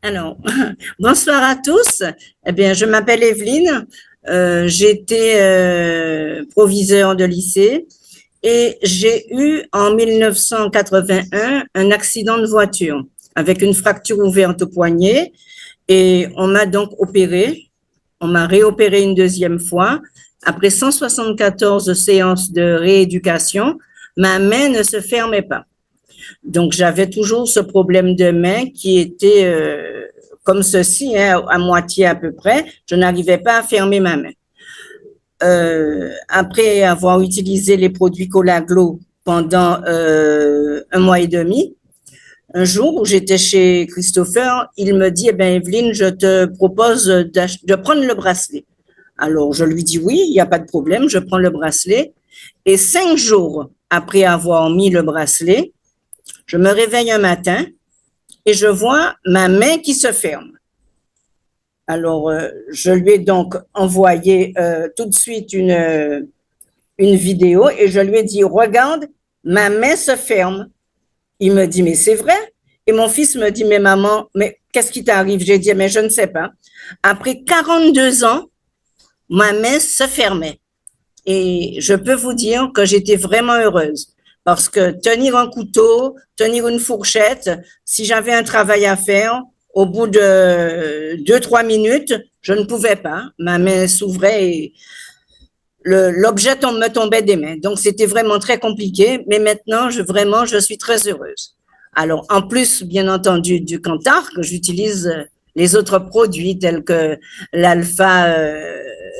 Alors, bonsoir à tous. Eh bien, je m'appelle Evelyne. J'étais proviseur de lycée et j'ai eu en 1981 un accident de voiture avec une fracture ouverte au poignet et on m'a donc opéré. On m'a réopéré une deuxième fois. Après 174 séances de rééducation, ma main ne se fermait pas. Donc, j'avais toujours ce problème de main qui était comme ceci, hein, à moitié à peu près. Je n'arrivais pas à fermer ma main. Après avoir utilisé les produits Colaglo pendant un mois et demi, un jour où j'étais chez Christopher, il me dit, eh bien, Evelyne, je te propose de prendre le bracelet. Alors, je lui dis oui, il n'y a pas de problème, je prends le bracelet. Et 5 jours après avoir mis le bracelet, je me réveille un matin et je vois ma main qui se ferme. Alors, je lui ai donc envoyé tout de suite une vidéo et je lui ai dit, regarde, ma main se ferme. Il me dit, mais c'est vrai. Et mon fils me dit, mais maman, mais qu'est-ce qui t'arrive? J'ai dit, mais je ne sais pas. Après 42 ans, ma main se fermait. Et je peux vous dire que j'étais vraiment heureuse. Parce que tenir un couteau, tenir une fourchette, si j'avais un travail à faire, au bout de 2, 3 minutes, je ne pouvais pas. Ma main s'ouvrait et l'objet me tombait des mains. Donc, c'était vraiment très compliqué. Mais maintenant, je suis très heureuse. Alors, en plus, bien entendu, du Cantar, que j'utilise les autres produits tels que l'alpha,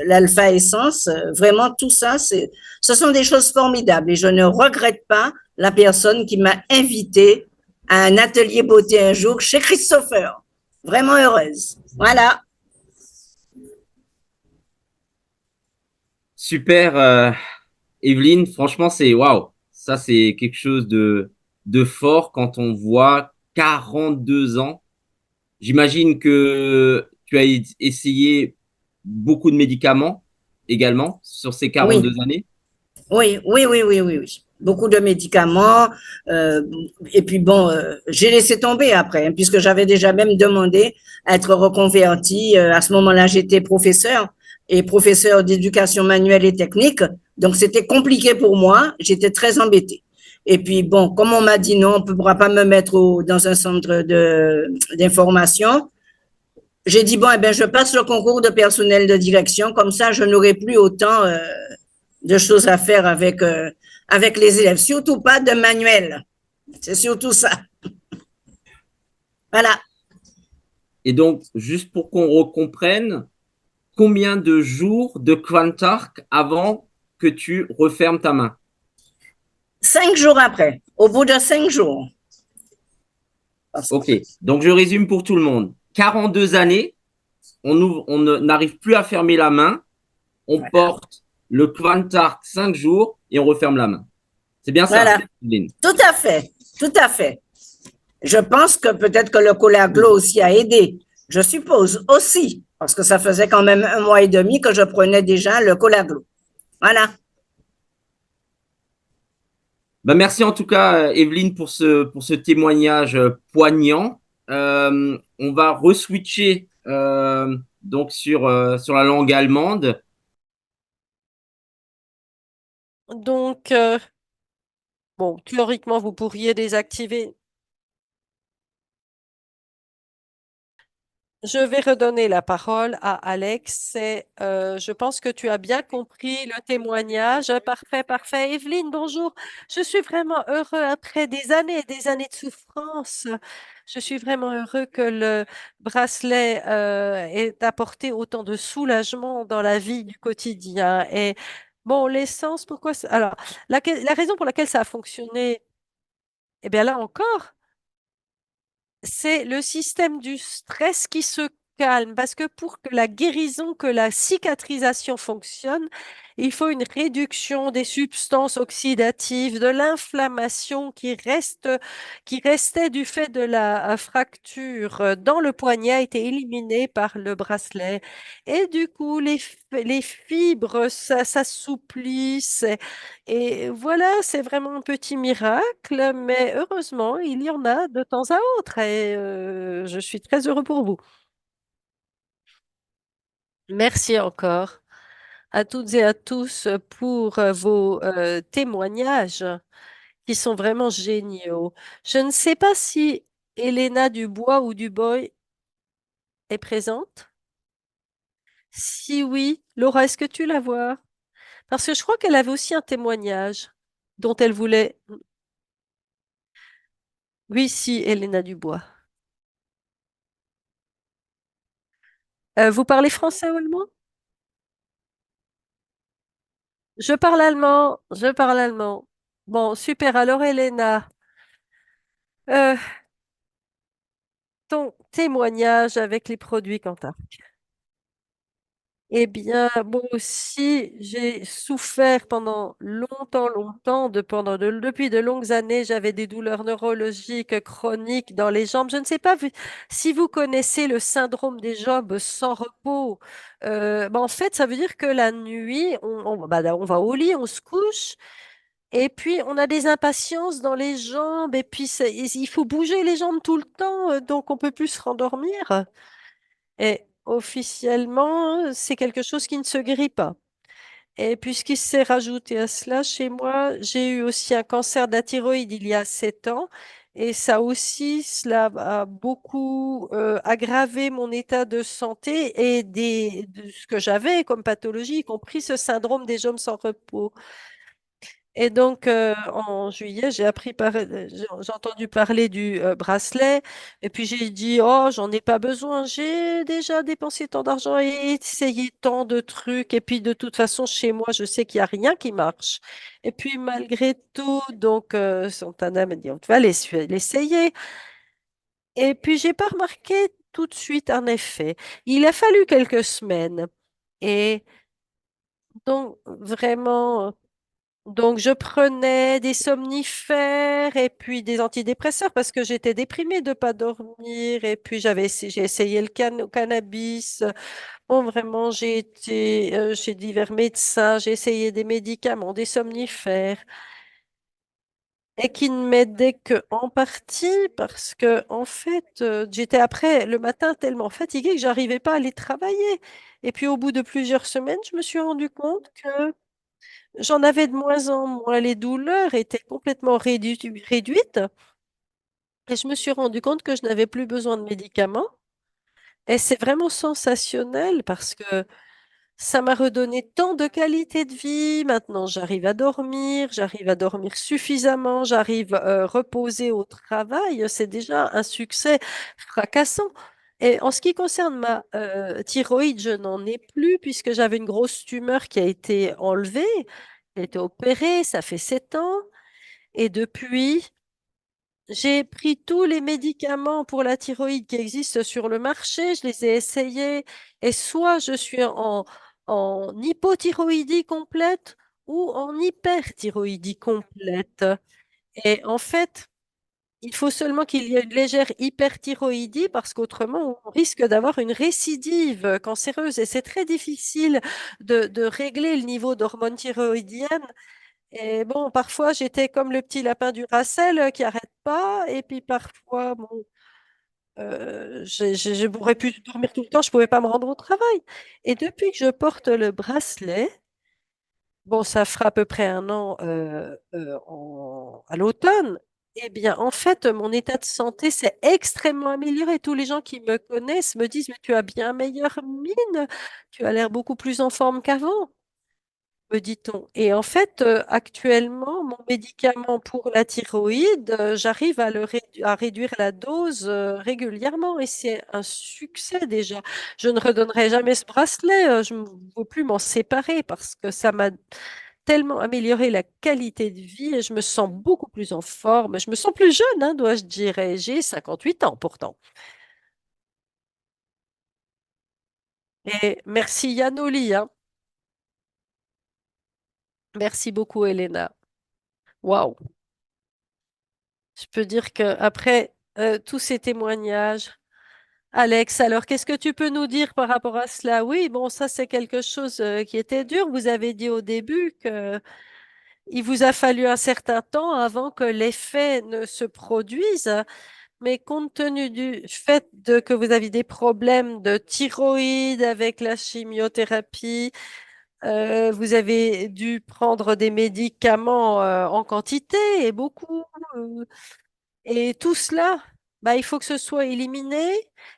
l'alpha essence. Vraiment, tout ça, ce sont des choses formidables et je ne regrette pas la personne qui m'a invité à un atelier beauté un jour chez Christopher. Vraiment heureuse. Voilà. Super, Evelyne. Franchement, c'est waouh. Ça, c'est quelque chose de fort quand on voit 42 ans. J'imagine que tu as essayé beaucoup de médicaments également sur ces Oui, 42 années. oui. Beaucoup de médicaments. euh, et puis bon, j'ai laissé tomber après, hein, puisque j'avais déjà même demandé à être reconverti. À ce moment-là, j'étais professeur et professeur d'éducation manuelle et technique. Donc, c'était compliqué pour moi. J'étais très embêtée. Et puis bon, comme on m'a dit non, on ne pourra pas me mettre dans un centre d'information. J'ai dit bon, eh ben, je passe le concours de personnel de direction. Comme ça, je n'aurai plus autant de choses à faire avec les élèves, surtout pas de manuel. C'est surtout ça. Voilà. Et donc, juste pour qu'on comprenne, combien de jours de Quantark avant que tu refermes ta main? 5 jours après, au bout de 5 jours. Ok, donc je résume pour tout le monde. 42 années, on n'arrive plus à fermer la main, on Voilà. porte le Quantark 5 jours et on referme la main. C'est bien ça, Voilà. Lynn? Tout à fait. Tout à fait. Je pense que peut-être que le Colaglo aussi a aidé. Je suppose aussi, parce que ça faisait quand même 1 mois et demi que je prenais déjà le Colaglo. Voilà. Bah, merci en tout cas, Evelyne, pour ce témoignage poignant. On va reswitcher donc sur la langue allemande. Donc, bon, théoriquement, vous pourriez désactiver. Je vais redonner la parole à Alex. Je pense que tu as bien compris le témoignage. Parfait, parfait. Evelyne, bonjour. Je suis vraiment heureux après des années et des années de souffrance. Je suis vraiment heureux que le bracelet ait apporté autant de soulagement dans la vie du quotidien. Et bon, l'essence, pourquoi alors, la raison pour laquelle ça a fonctionné, eh bien là encore, c'est le système du stress qui se calme parce que pour que la guérison, que la cicatrisation fonctionne, il faut une réduction des substances oxydatives, de l'inflammation qui restait du fait de la fracture dans le poignet a été éliminée par le bracelet. Et du coup, les fibres s'assouplissent. Et voilà, c'est vraiment un petit miracle, mais heureusement, il y en a de temps à autre et je suis très heureux pour vous. Merci encore à toutes et à tous pour vos témoignages qui sont vraiment géniaux. Je ne sais pas si Elena Dubois ou Dubois est présente. Si oui, Laura, est-ce que tu la vois? Parce que je crois qu'elle avait aussi un témoignage dont elle voulait. Oui, si, Elena Dubois. Vous parlez français ou allemand? Je parle allemand, je parle allemand. Bon, super. Alors, Elena, euh, ton témoignage avec les produits Quentin. Eh bien, moi aussi, j'ai souffert pendant longtemps, depuis de longues années, j'avais des douleurs neurologiques chroniques dans les jambes. Je ne sais pas si vous connaissez le syndrome des jambes sans repos. En fait, ça veut dire que la nuit, on va au lit, on se couche. Et puis, on a des impatiences dans les jambes, et puis il faut bouger les jambes tout le temps, donc on peut plus se rendormir. Et officiellement, c'est quelque chose qui ne se guérit pas. Et puisqu'il s'est rajouté à cela, chez moi, j'ai eu aussi un cancer de la thyroïde il y a 7 ans. Et ça aussi, cela a beaucoup aggravé mon état de santé et de ce que j'avais comme pathologie, y compris ce syndrome des jambes sans repos. Et donc, en juillet, j'ai entendu parler du bracelet. Et puis, j'ai dit, oh, j'en ai pas besoin. J'ai déjà dépensé tant d'argent et essayé tant de trucs. Et puis, de toute façon, chez moi, je sais qu'il n'y a rien qui marche. Et puis, malgré tout, donc, Santana m'a dit, on va l'essayer. Et puis, j'ai pas remarqué tout de suite un effet. Il a fallu quelques semaines. Et donc, vraiment. Donc, je prenais des somnifères et puis des antidépresseurs parce que j'étais déprimée de pas dormir. Et puis, j'ai essayé le cannabis. Bon, vraiment, j'ai été chez divers médecins. J'ai essayé des médicaments, des somnifères et qui ne m'aidaient que en partie parce que, en fait, j'étais après le matin tellement fatiguée que j'arrivais pas à aller travailler. Et puis, au bout de plusieurs semaines, je me suis rendu compte que j'en avais de moins en moins. Les douleurs étaient complètement réduites et je me suis rendu compte que je n'avais plus besoin de médicaments. Et c'est vraiment sensationnel parce que ça m'a redonné tant de qualité de vie. Maintenant, j'arrive à dormir suffisamment, j'arrive reposer au travail. C'est déjà un succès fracassant. Et en ce qui concerne ma thyroïde, je n'en ai plus puisque j'avais une grosse tumeur qui a été enlevée, qui a été opérée, ça fait 7 ans. Et depuis, j'ai pris tous les médicaments pour la thyroïde qui existent sur le marché, je les ai essayés, et soit je suis en hypothyroïdie complète ou en hyperthyroïdie complète. Et en fait, il faut seulement qu'il y ait une légère hyperthyroïdie parce qu'autrement, on risque d'avoir une récidive cancéreuse. Et c'est très difficile de régler le niveau d'hormones thyroïdiennes et bon, parfois, j'étais comme le petit lapin du Racel qui arrête pas. Et puis parfois, bon, je pourrais pu dormir tout le temps, je pouvais pas me rendre au travail. Et depuis que je porte le bracelet, bon, ça fera à peu près un an à l'automne. Eh bien, en fait, mon état de santé s'est extrêmement amélioré. Tous les gens qui me connaissent me disent, mais tu as bien meilleure mine, tu as l'air beaucoup plus en forme qu'avant me dit-on. Et en fait, actuellement, mon médicament pour la thyroïde, j'arrive à réduire la dose régulièrement et c'est un succès déjà. Je ne redonnerai jamais ce bracelet, je ne veux plus m'en séparer parce que ça m'a tellement amélioré la qualité de vie et je me sens beaucoup plus en forme. Je me sens plus jeune, hein, dois-je dire, et j'ai 58 ans pourtant. Et merci Yanoli, hein. Merci beaucoup Elena. Waouh. Je peux dire que après tous ces témoignages, Alex, alors qu'est-ce que tu peux nous dire par rapport à cela? Oui, bon, ça c'est quelque chose qui était dur. Vous avez dit au début que il vous a fallu un certain temps avant que l'effet ne se produise, mais compte tenu du fait que vous aviez des problèmes de thyroïde avec la chimiothérapie, vous avez dû prendre des médicaments en quantité et beaucoup. euh, et tout cela, bah, il faut que ce soit éliminé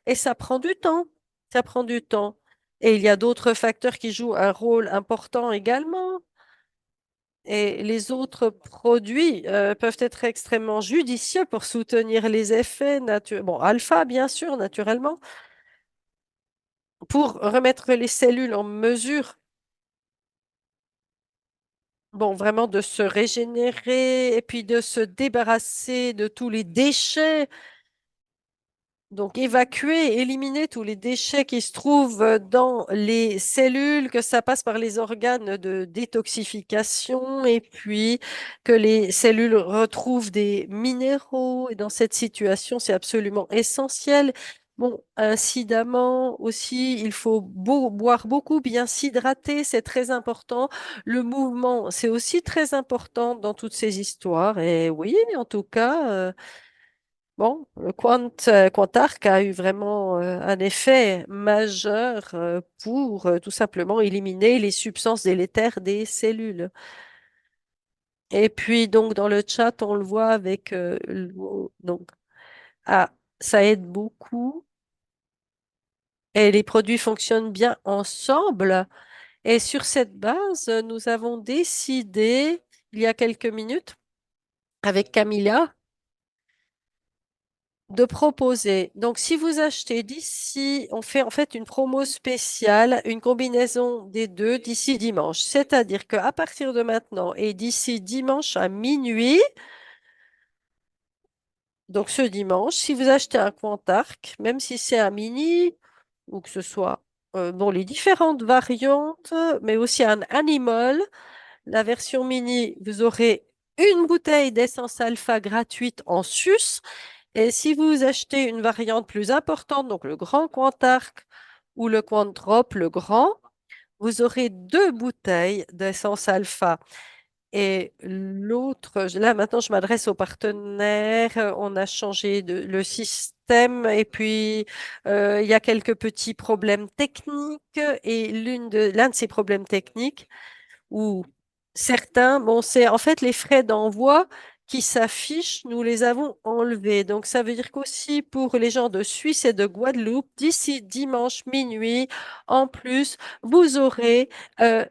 et ça prend du temps. Ça prend du temps. Et il y a d'autres facteurs qui jouent un rôle important également. Et les autres produits peuvent être extrêmement judicieux pour soutenir les effets naturels. Bon, alpha, bien sûr, naturellement, pour remettre les cellules en mesure, bon, vraiment de se régénérer et puis de se débarrasser de tous les déchets. Donc, évacuer, éliminer tous les déchets qui se trouvent dans les cellules, que ça passe par les organes de détoxification et puis que les cellules retrouvent des minéraux. Et dans cette situation, c'est absolument essentiel. Bon, incidemment aussi, il faut boire beaucoup, bien s'hydrater, c'est très important. Le mouvement, c'est aussi très important dans toutes ces histoires. Et oui, en tout cas. Bon, le Quantarc a eu vraiment un effet majeur pour tout simplement éliminer les substances délétères des cellules. Et puis donc dans le chat, on le voit avec donc ah, ça aide beaucoup et les produits fonctionnent bien ensemble. Et sur cette base, nous avons décidé il y a quelques minutes avec Camilla de proposer. Donc, si vous achetez d'ici, on fait en fait une promo spéciale, une combinaison des deux d'ici dimanche. C'est-à-dire qu'à partir de maintenant et d'ici dimanche à minuit, donc ce dimanche, si vous achetez un Quantark, même si c'est un mini ou que ce soit bon, les différentes variantes, mais aussi un Animal, la version mini, vous aurez une bouteille d'essence alpha gratuite en sus. Et si vous achetez une variante plus importante, donc le grand Quantark ou le Quantrop, le grand, vous aurez deux bouteilles d'essence alpha. Et l'autre, là maintenant je m'adresse aux partenaires, on a changé le système et puis il y a quelques petits problèmes techniques et l'un de ces problèmes techniques ou certains, bon, c'est en fait les frais d'envoi qui s'affichent, nous les avons enlevés. Donc, ça veut dire qu'aussi pour les gens de Suisse et de Guadeloupe, d'ici dimanche minuit, en plus, vous aurez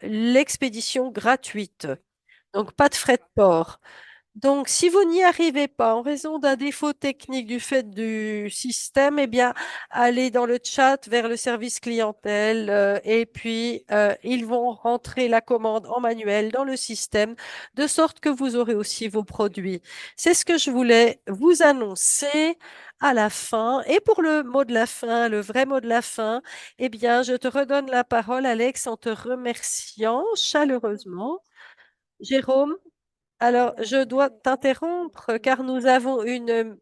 l'expédition gratuite. Donc, pas de frais de port. Donc, si vous n'y arrivez pas en raison d'un défaut technique du fait du système, eh bien, allez dans le chat vers le service clientèle et puis ils vont rentrer la commande en manuel dans le système de sorte que vous aurez aussi vos produits. C'est ce que je voulais vous annoncer à la fin. Et pour le mot de la fin, le vrai mot de la fin, eh bien, je te redonne la parole, Alex, en te remerciant chaleureusement. Jérôme? Alors, je dois t'interrompre car nous avions une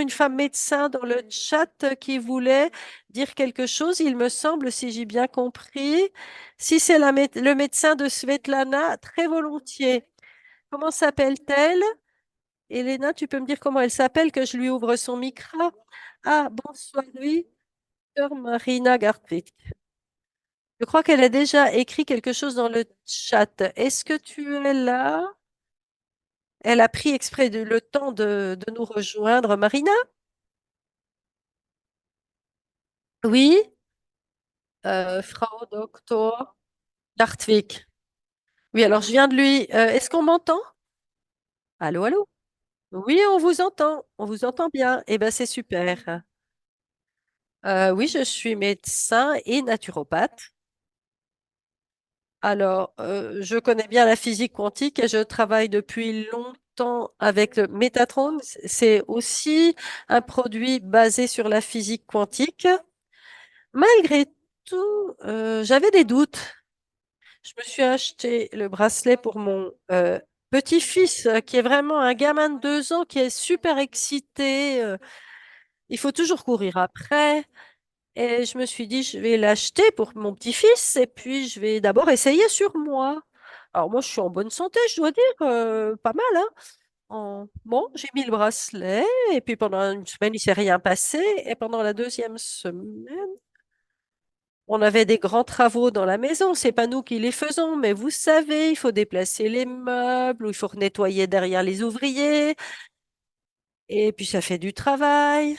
femme médecin dans le chat qui voulait dire quelque chose, il me semble, si j'ai bien compris. Si c'est le médecin de Svetlana, très volontiers. Comment s'appelle-t-elle? Elena, tu peux me dire comment elle s'appelle, que je lui ouvre son micro? Ah, bonsoir, oui, Dr Marina Gartwig. Je crois qu'elle a déjà écrit quelque chose dans le chat. Est-ce que tu es là? Elle a pris exprès le temps de nous rejoindre. Marina? Oui, Frau Doktor Hartwig. Oui, alors je viens de lui. Est-ce qu'on m'entend? Allô, allô? Oui, on vous entend. On vous entend bien. Eh bien, c'est super. Oui, je suis médecin et naturopathe. Alors, je connais bien la physique quantique et je travaille depuis longtemps avec le Métatron. C'est aussi un produit basé sur la physique quantique. Malgré tout, j'avais des doutes. Je me suis acheté le bracelet pour mon petit-fils, qui est vraiment un gamin de 2 ans, qui est super excité. Il faut toujours courir après. Et je me suis dit, je vais l'acheter pour mon petit-fils et puis je vais d'abord essayer sur moi. Alors moi, je suis en bonne santé, je dois dire, pas mal, hein. Bon, j'ai mis le bracelet et puis pendant une semaine, il s'est rien passé. Et pendant la deuxième semaine, on avait des grands travaux dans la maison. C'est pas nous qui les faisons, mais vous savez, il faut déplacer les meubles ou il faut nettoyer derrière les ouvriers. Et puis ça fait du travail.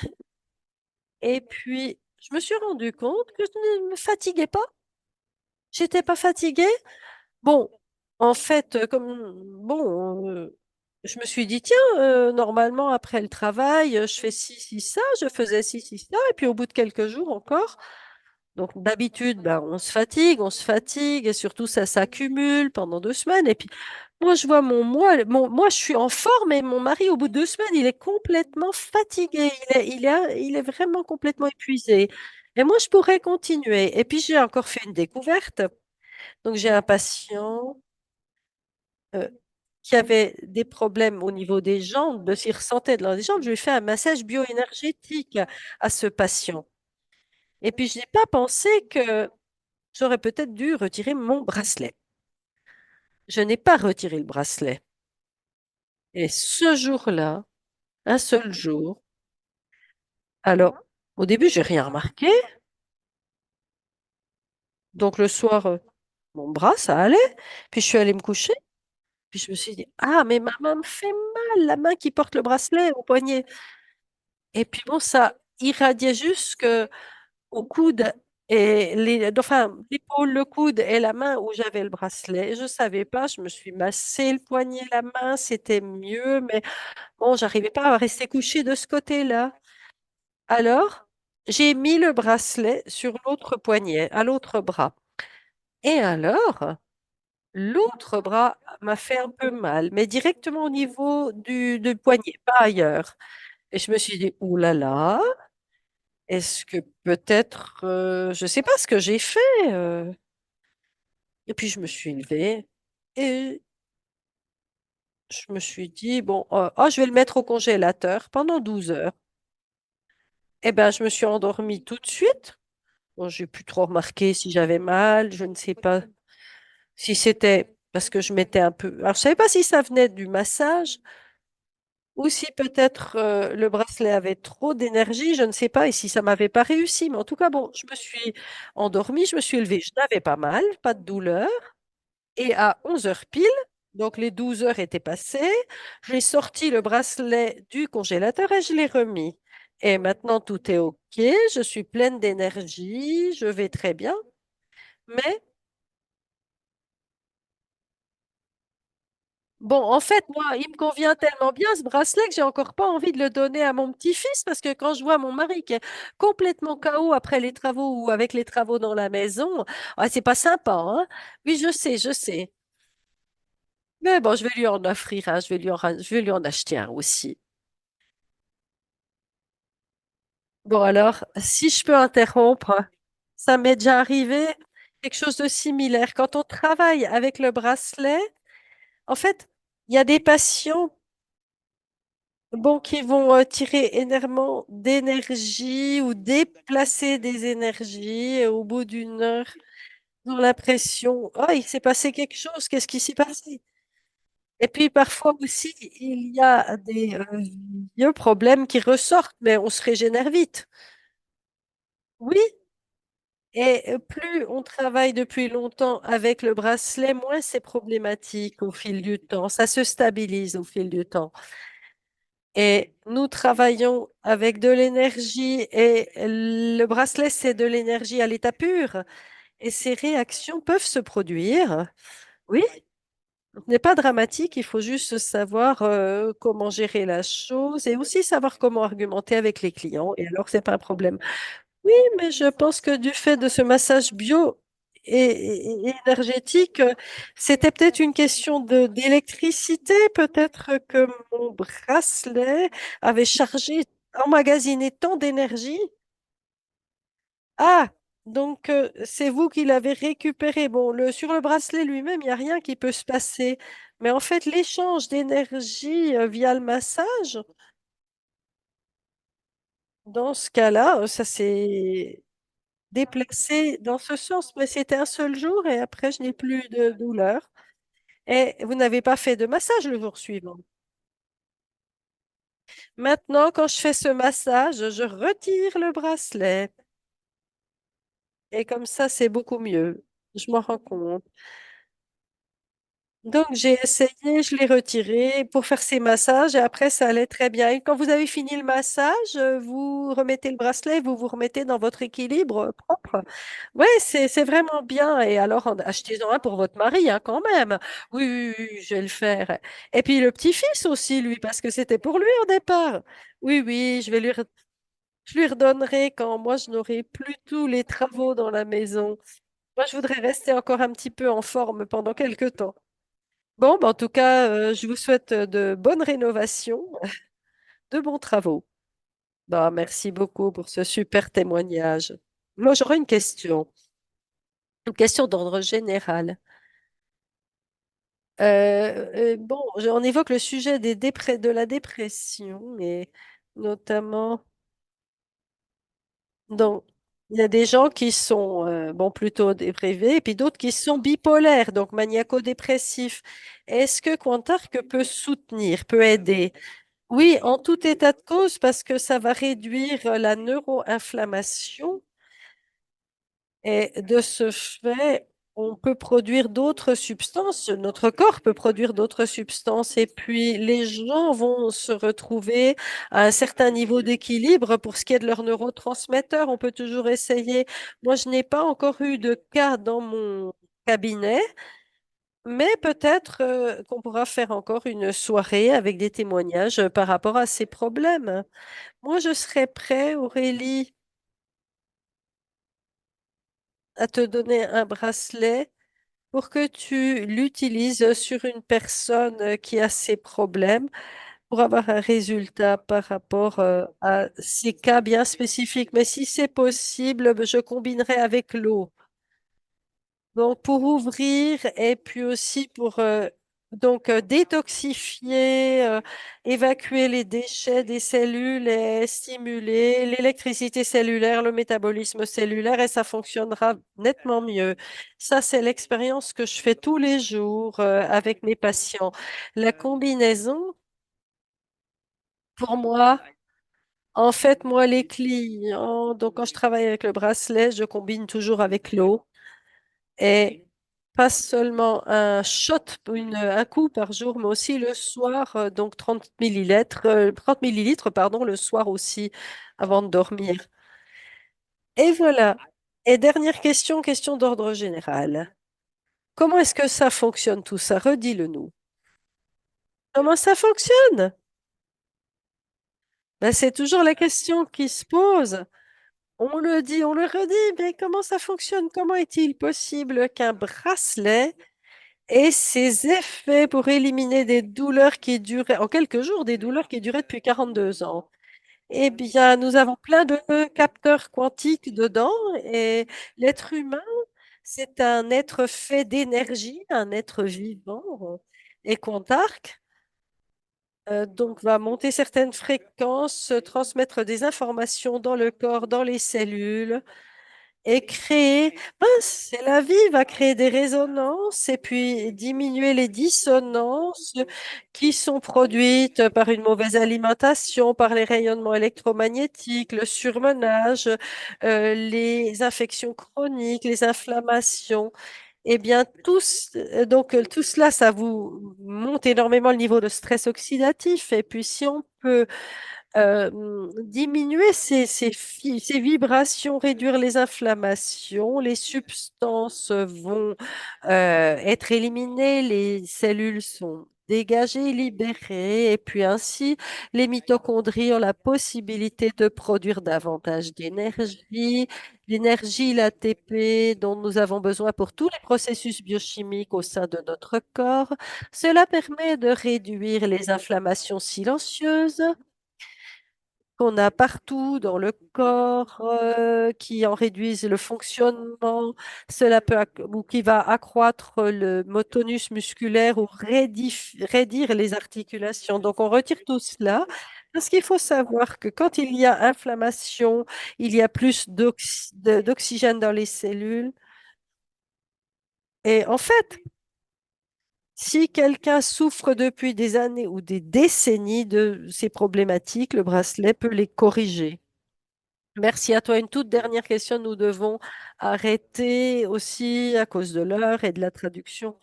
Et puis, je me suis rendu compte que je ne me fatiguais pas. J'étais pas fatiguée. Bon, en fait, je me suis dit, tiens, normalement, après le travail, je fais ci, ci, ça, je faisais ci, ci, ça, et puis au bout de quelques jours encore. Donc, d'habitude, ben, on se fatigue, et surtout, ça s'accumule pendant 2 semaines. Et puis, moi, je vois moi, je suis en forme, et mon mari, au bout de 2 semaines, il est complètement fatigué. Il est vraiment complètement épuisé. Et moi, je pourrais continuer. Et puis, j'ai encore fait une découverte. Donc, j'ai un patient euh, qui avait des problèmes au niveau des jambes, de s'y ressentait dans les jambes. Je lui ai fait un massage bioénergétique à ce patient. Et puis, je n'ai pas pensé que j'aurais peut-être dû retirer mon bracelet. Je n'ai pas retiré le bracelet. Et ce jour-là, un seul jour, alors, au début, j'ai rien remarqué. Donc, le soir, mon bras, ça allait. Puis, je suis allée me coucher. Puis, je me suis dit, ah, mais ma main me fait mal, la main qui porte le bracelet au poignet. Et puis, bon, ça irradiait jusque au coude. Et enfin, l'épaule, le coude et la main où j'avais le bracelet, je savais pas, je me suis massé le poignet, la main, c'était mieux, mais bon, j'arrivais pas à rester couchée de ce côté-là. Alors, j'ai mis le bracelet sur l'autre poignet, à l'autre bras. Et alors, l'autre bras m'a fait un peu mal, mais directement au niveau du poignet, pas ailleurs. Et je me suis dit, ouh là là, est-ce que peut-être, je sais pas ce que j'ai fait. Et puis je me suis levée et je me suis dit, bon, je vais le mettre au congélateur pendant 12 heures. Eh ben, je me suis endormie tout de suite. Bon, j'ai plus trop remarqué si j'avais mal, je ne sais pas si c'était parce que je m'étais un peu. Alors, je savais pas si ça venait du massage ou si peut-être le bracelet avait trop d'énergie, je ne sais pas, et si ça m'avait pas réussi. Mais en tout cas, bon, je me suis endormie, je me suis levée, je n'avais pas mal, pas de douleur. Et à 11 heures pile, donc les 12 heures étaient passées, j'ai sorti le bracelet du congélateur et je l'ai remis. Et maintenant, tout est OK, je suis pleine d'énergie, je vais très bien. Mais bon, en fait, moi, il me convient tellement bien ce bracelet que j'ai encore pas envie de le donner à mon petit-fils parce que quand je vois mon mari qui est complètement KO après les travaux ou avec les travaux dans la maison, c'est pas sympa, hein? Oui, je sais. Mais bon, je vais lui en offrir un, je vais lui en acheter un aussi. Bon, alors, si je peux interrompre, ça m'est déjà arrivé quelque chose de similaire. Quand on travaille avec le bracelet, en fait, il y a des patients bon, qui vont tirer énormément d'énergie ou déplacer des énergies et au bout d'une heure, ils ont l'impression, ah, il s'est passé quelque chose, qu'est-ce qui s'est passé? Et puis parfois aussi, il y a des vieux problèmes qui ressortent, mais on se régénère vite. Oui, et plus on travaille depuis longtemps avec le bracelet, moins c'est problématique au fil du temps. Ça se stabilise au fil du temps. Et nous travaillons avec de l'énergie et le bracelet, c'est de l'énergie à l'état pur. Et ces réactions peuvent se produire. Oui, ce n'est pas dramatique, il faut juste savoir comment gérer la chose et aussi savoir comment argumenter avec les clients. Et alors, c'est pas un problème. Oui, mais je pense que du fait de ce massage bio et énergétique, c'était peut-être une question d'électricité. Peut-être que mon bracelet avait chargé, emmagasiné tant d'énergie. Ah, donc c'est vous qui l'avez récupéré. Bon, sur le bracelet lui-même, il n'y a rien qui peut se passer. Mais en fait, l'échange d'énergie via le massage, dans ce cas-là, ça c'est déplacé dans ce sens, mais c'était un seul jour et après, je n'ai plus de douleur. Et vous n'avez pas fait de massage le jour suivant. Maintenant, quand je fais ce massage, je retire le bracelet et comme ça, c'est beaucoup mieux. Je m'en rends compte. Donc, j'ai essayé, je l'ai retiré pour faire ces massages et après, ça allait très bien. Et quand vous avez fini le massage, vous remettez le bracelet, vous vous remettez dans votre équilibre propre. Oui, c'est vraiment bien. Et alors, achetez-en un pour votre mari, hein, quand même. Oui, oui, oui, je vais le faire. Et puis, le petit-fils aussi, lui, parce que c'était pour lui au départ. Oui, oui, je lui redonnerai quand moi, je n'aurai plus tous les travaux dans la maison. Moi, je voudrais rester encore un petit peu en forme pendant quelques temps. Bon, bah, en tout cas, je vous souhaite de bonnes rénovations, de bons travaux. Bah, merci beaucoup pour ce super témoignage. Moi, j'aurais une question d'ordre général. Bon, on évoque le sujet de la dépression, et notamment, donc, il y a des gens qui sont bon, plutôt déprimés, et puis d'autres qui sont bipolaires, donc maniaco-dépressifs. Est-ce que Quantarc peut soutenir, peut aider? Oui, en tout état de cause, parce que ça va réduire la neuroinflammation et de ce fait, on peut produire d'autres substances, notre corps peut produire d'autres substances et puis les gens vont se retrouver à un certain niveau d'équilibre pour ce qui est de leurs neurotransmetteurs. On peut toujours essayer. Moi, je n'ai pas encore eu de cas dans mon cabinet, mais peut-être qu'on pourra faire encore une soirée avec des témoignages par rapport à ces problèmes. Moi, je serais prêt, Aurélie, à te donner un bracelet pour que tu l'utilises sur une personne qui a ces problèmes pour avoir un résultat par rapport à ces cas bien spécifiques. Mais si c'est possible, je combinerai avec l'eau. Donc, pour ouvrir et puis aussi pour détoxifier, évacuer les déchets des cellules et stimuler l'électricité cellulaire, le métabolisme cellulaire et ça fonctionnera nettement mieux. Ça, c'est l'expérience que je fais tous les jours avec mes patients. La combinaison, pour moi, en fait, moi, les clients, donc quand je travaille avec le bracelet, je combine toujours avec l'eau. Et pas seulement un shot, un coup par jour, mais aussi le soir, donc 30 millilitres, pardon, le soir aussi, avant de dormir. Et voilà. Et dernière question, question d'ordre général. Comment est-ce que ça fonctionne tout ça? Redis-le nous. Comment ça fonctionne? Ben, c'est toujours la question qui se pose. On le dit, on le redit, mais comment ça fonctionne? Comment est-il possible qu'un bracelet et ses effets pour éliminer des douleurs qui duraient, en quelques jours, des douleurs qui duraient depuis 42 ans. Eh bien, nous avons plein de capteurs quantiques dedans et l'être humain, c'est un être fait d'énergie, un être vivant et Contarc, donc va monter certaines fréquences, transmettre des informations dans le corps, dans les cellules et créer, c'est la vie, va créer des résonances et puis diminuer les dissonances qui sont produites par une mauvaise alimentation, par les rayonnements électromagnétiques, le surmenage, les infections chroniques, les inflammations. Eh bien, tout cela, ça vous monte énormément le niveau de stress oxydatif. Et puis, si on peut diminuer ces vibrations, réduire les inflammations, les substances vont être éliminées, les cellules sont dégagées, libérées, et puis ainsi, les mitochondries ont la possibilité de produire davantage d'énergie, l'énergie, l'ATP dont nous avons besoin pour tous les processus biochimiques au sein de notre corps. Cela permet de réduire les inflammations silencieuses qu'on a partout dans le corps, qui en réduisent le fonctionnement. Cela peut ou qui va accroître le tonus musculaire ou raidir les articulations. Donc, on retire tout cela parce qu'il faut savoir que quand il y a inflammation, il y a plus d'oxygène dans les cellules. Et en fait, si quelqu'un souffre depuis des années ou des décennies de ces problématiques, le bracelet peut les corriger. Merci à toi. Une toute dernière question. Nous devons arrêter aussi à cause de l'heure et de la traduction.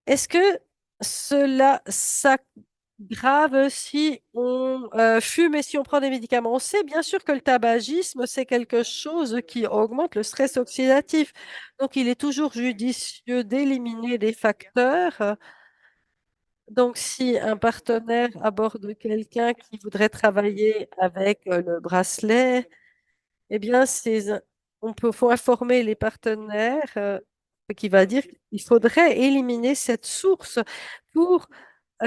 Est-ce que cela s'aggrave si on fume et si on prend des médicaments? On sait bien sûr que le tabagisme, c'est quelque chose qui augmente le stress oxydatif. Donc, il est toujours judicieux d'éliminer des facteurs. Donc, si un partenaire aborde quelqu'un qui voudrait travailler avec le bracelet, eh bien, faut informer les partenaires qui va dire qu'il faudrait éliminer cette source pour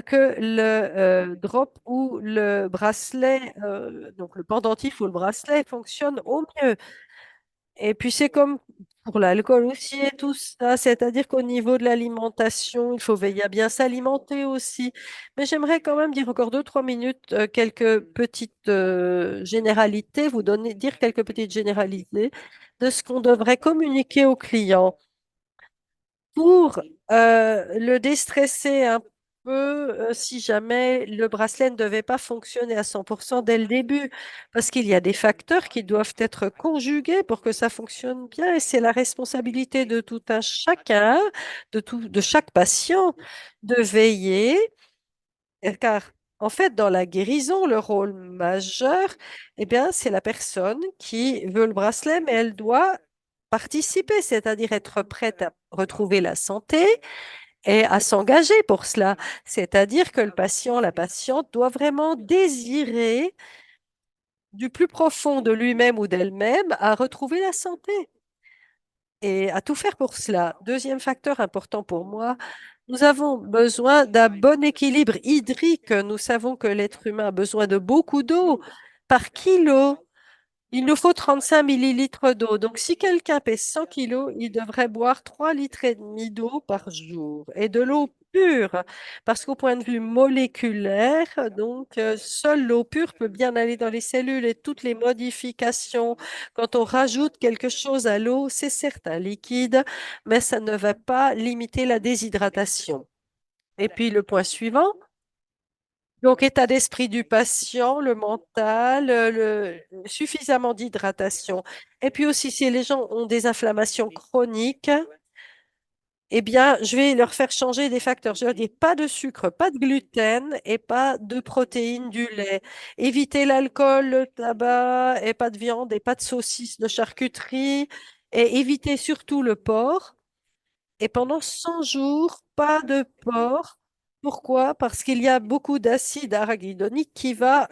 que le drop ou le bracelet, donc le pendentif ou le bracelet fonctionne au mieux. Et puis c'est comme pour l'alcool aussi et tout ça, c'est-à-dire qu'au niveau de l'alimentation, il faut veiller à bien s'alimenter aussi. Mais j'aimerais quand même dire encore 2, 3 minutes, quelques petites généralités, dire quelques petites généralités de ce qu'on devrait communiquer aux clients pour le déstresser, hein. si jamais le bracelet ne devait pas fonctionner à 100% dès le début, parce qu'il y a des facteurs qui doivent être conjugués pour que ça fonctionne bien, et c'est la responsabilité de tout un chacun, de chaque patient, de veiller, car en fait, dans la guérison, le rôle majeur, eh bien, c'est la personne qui veut le bracelet, mais elle doit participer, c'est-à-dire être prête à retrouver la santé et à s'engager pour cela. C'est-à-dire que le patient, la patiente doit vraiment désirer du plus profond de lui-même ou d'elle-même à retrouver la santé et à tout faire pour cela. Deuxième facteur important pour moi, nous avons besoin d'un bon équilibre hydrique. Nous savons que l'être humain a besoin de beaucoup d'eau par kilo. Il nous faut 35 millilitres d'eau. Donc, si quelqu'un pèse 100 kilos, il devrait boire 3 litres et demi d'eau par jour et de l'eau pure. Parce qu'au point de vue moléculaire, donc, seule l'eau pure peut bien aller dans les cellules et toutes les modifications. Quand on rajoute quelque chose à l'eau, c'est certes un liquide, mais ça ne va pas limiter la déshydratation. Et puis, le point suivant. Donc, état d'esprit du patient, le mental, suffisamment d'hydratation. Et puis aussi, si les gens ont des inflammations chroniques, eh bien, je vais leur faire changer des facteurs. Je leur dis pas de sucre, pas de gluten et pas de protéines du lait. Évitez l'alcool, le tabac et pas de viande et pas de saucisses, de charcuterie. Et évitez surtout le porc. Et pendant 100 jours, pas de porc. Pourquoi? Parce qu'il y a beaucoup d'acide arachidonique qui va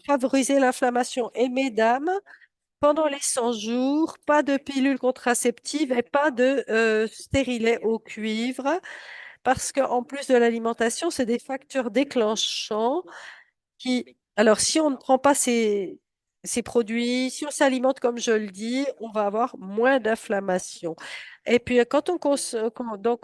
favoriser l'inflammation. Et mesdames, pendant les 100 jours, pas de pilule contraceptive et pas de stérilet au cuivre. Parce qu'en plus de l'alimentation, c'est des facteurs déclenchants qui... Alors, si on ne prend pas ces produits, si on s'alimente comme je le dis, on va avoir moins d'inflammation. Et puis, quand on donc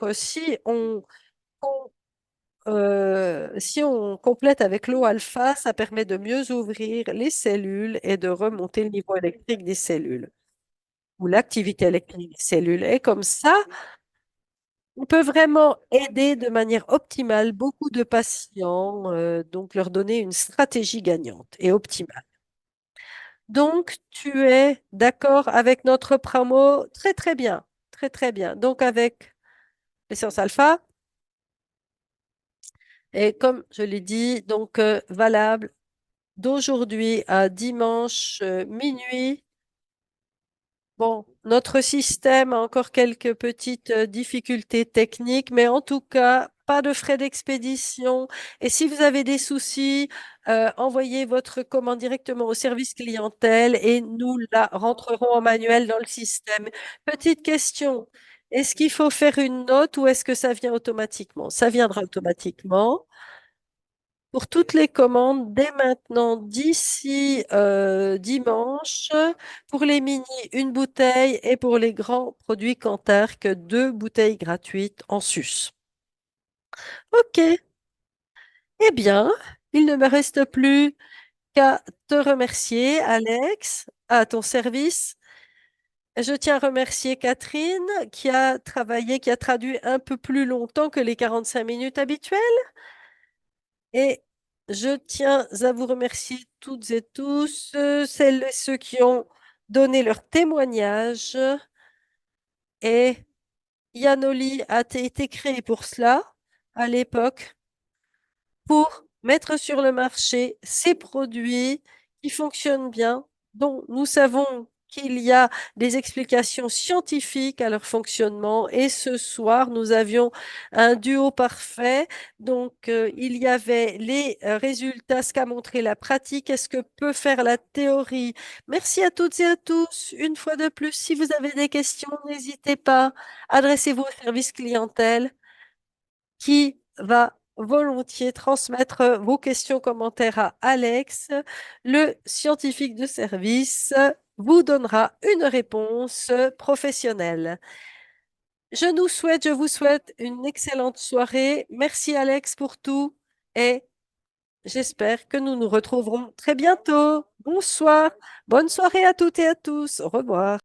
si on complète avec l'eau alpha, ça permet de mieux ouvrir les cellules et de remonter le niveau électrique des cellules ou l'activité électrique des cellules. Et comme ça, on peut vraiment aider de manière optimale beaucoup de patients, donc leur donner une stratégie gagnante et optimale. Donc, tu es d'accord avec notre promo? Très, très bien. Très, très bien. Donc, avec l'essence alpha, et comme je l'ai dit, donc valable d'aujourd'hui à dimanche minuit. Bon, notre système a encore quelques petites difficultés techniques, mais en tout cas, pas de frais d'expédition. Et si vous avez des soucis, envoyez votre commande directement au service clientèle et nous la rentrerons en manuel dans le système. Petite question, est-ce qu'il faut faire une note ou est-ce que ça vient automatiquement? Ça viendra automatiquement. Pour toutes les commandes dès maintenant, d'ici dimanche, pour les mini, une bouteille et pour les grands produits Cantarc, deux bouteilles gratuites en sus. Ok, eh bien, il ne me reste plus qu'à te remercier, Alex, à ton service. Je tiens à remercier Catherine qui a travaillé, qui a traduit un peu plus longtemps que les 45 minutes habituelles. Et je tiens à vous remercier toutes et tous, celles et ceux qui ont donné leur témoignage. Et Yanoli a été créé pour cela à l'époque, pour mettre sur le marché ces produits qui fonctionnent bien, dont nous savons qu'il y a des explications scientifiques à leur fonctionnement. Et ce soir, nous avions un duo parfait. Donc, il y avait les résultats, ce qu'a montré la pratique et ce que peut faire la théorie. Merci à toutes et à tous. Une fois de plus, si vous avez des questions, n'hésitez pas. Adressez-vous au service clientèle qui va volontiers transmettre vos questions, commentaires à Alex. Le scientifique de service vous donnera une réponse professionnelle. Je vous souhaite une excellente soirée. Merci Alex pour tout et j'espère que nous nous retrouverons très bientôt. Bonsoir, bonne soirée à toutes et à tous. Au revoir.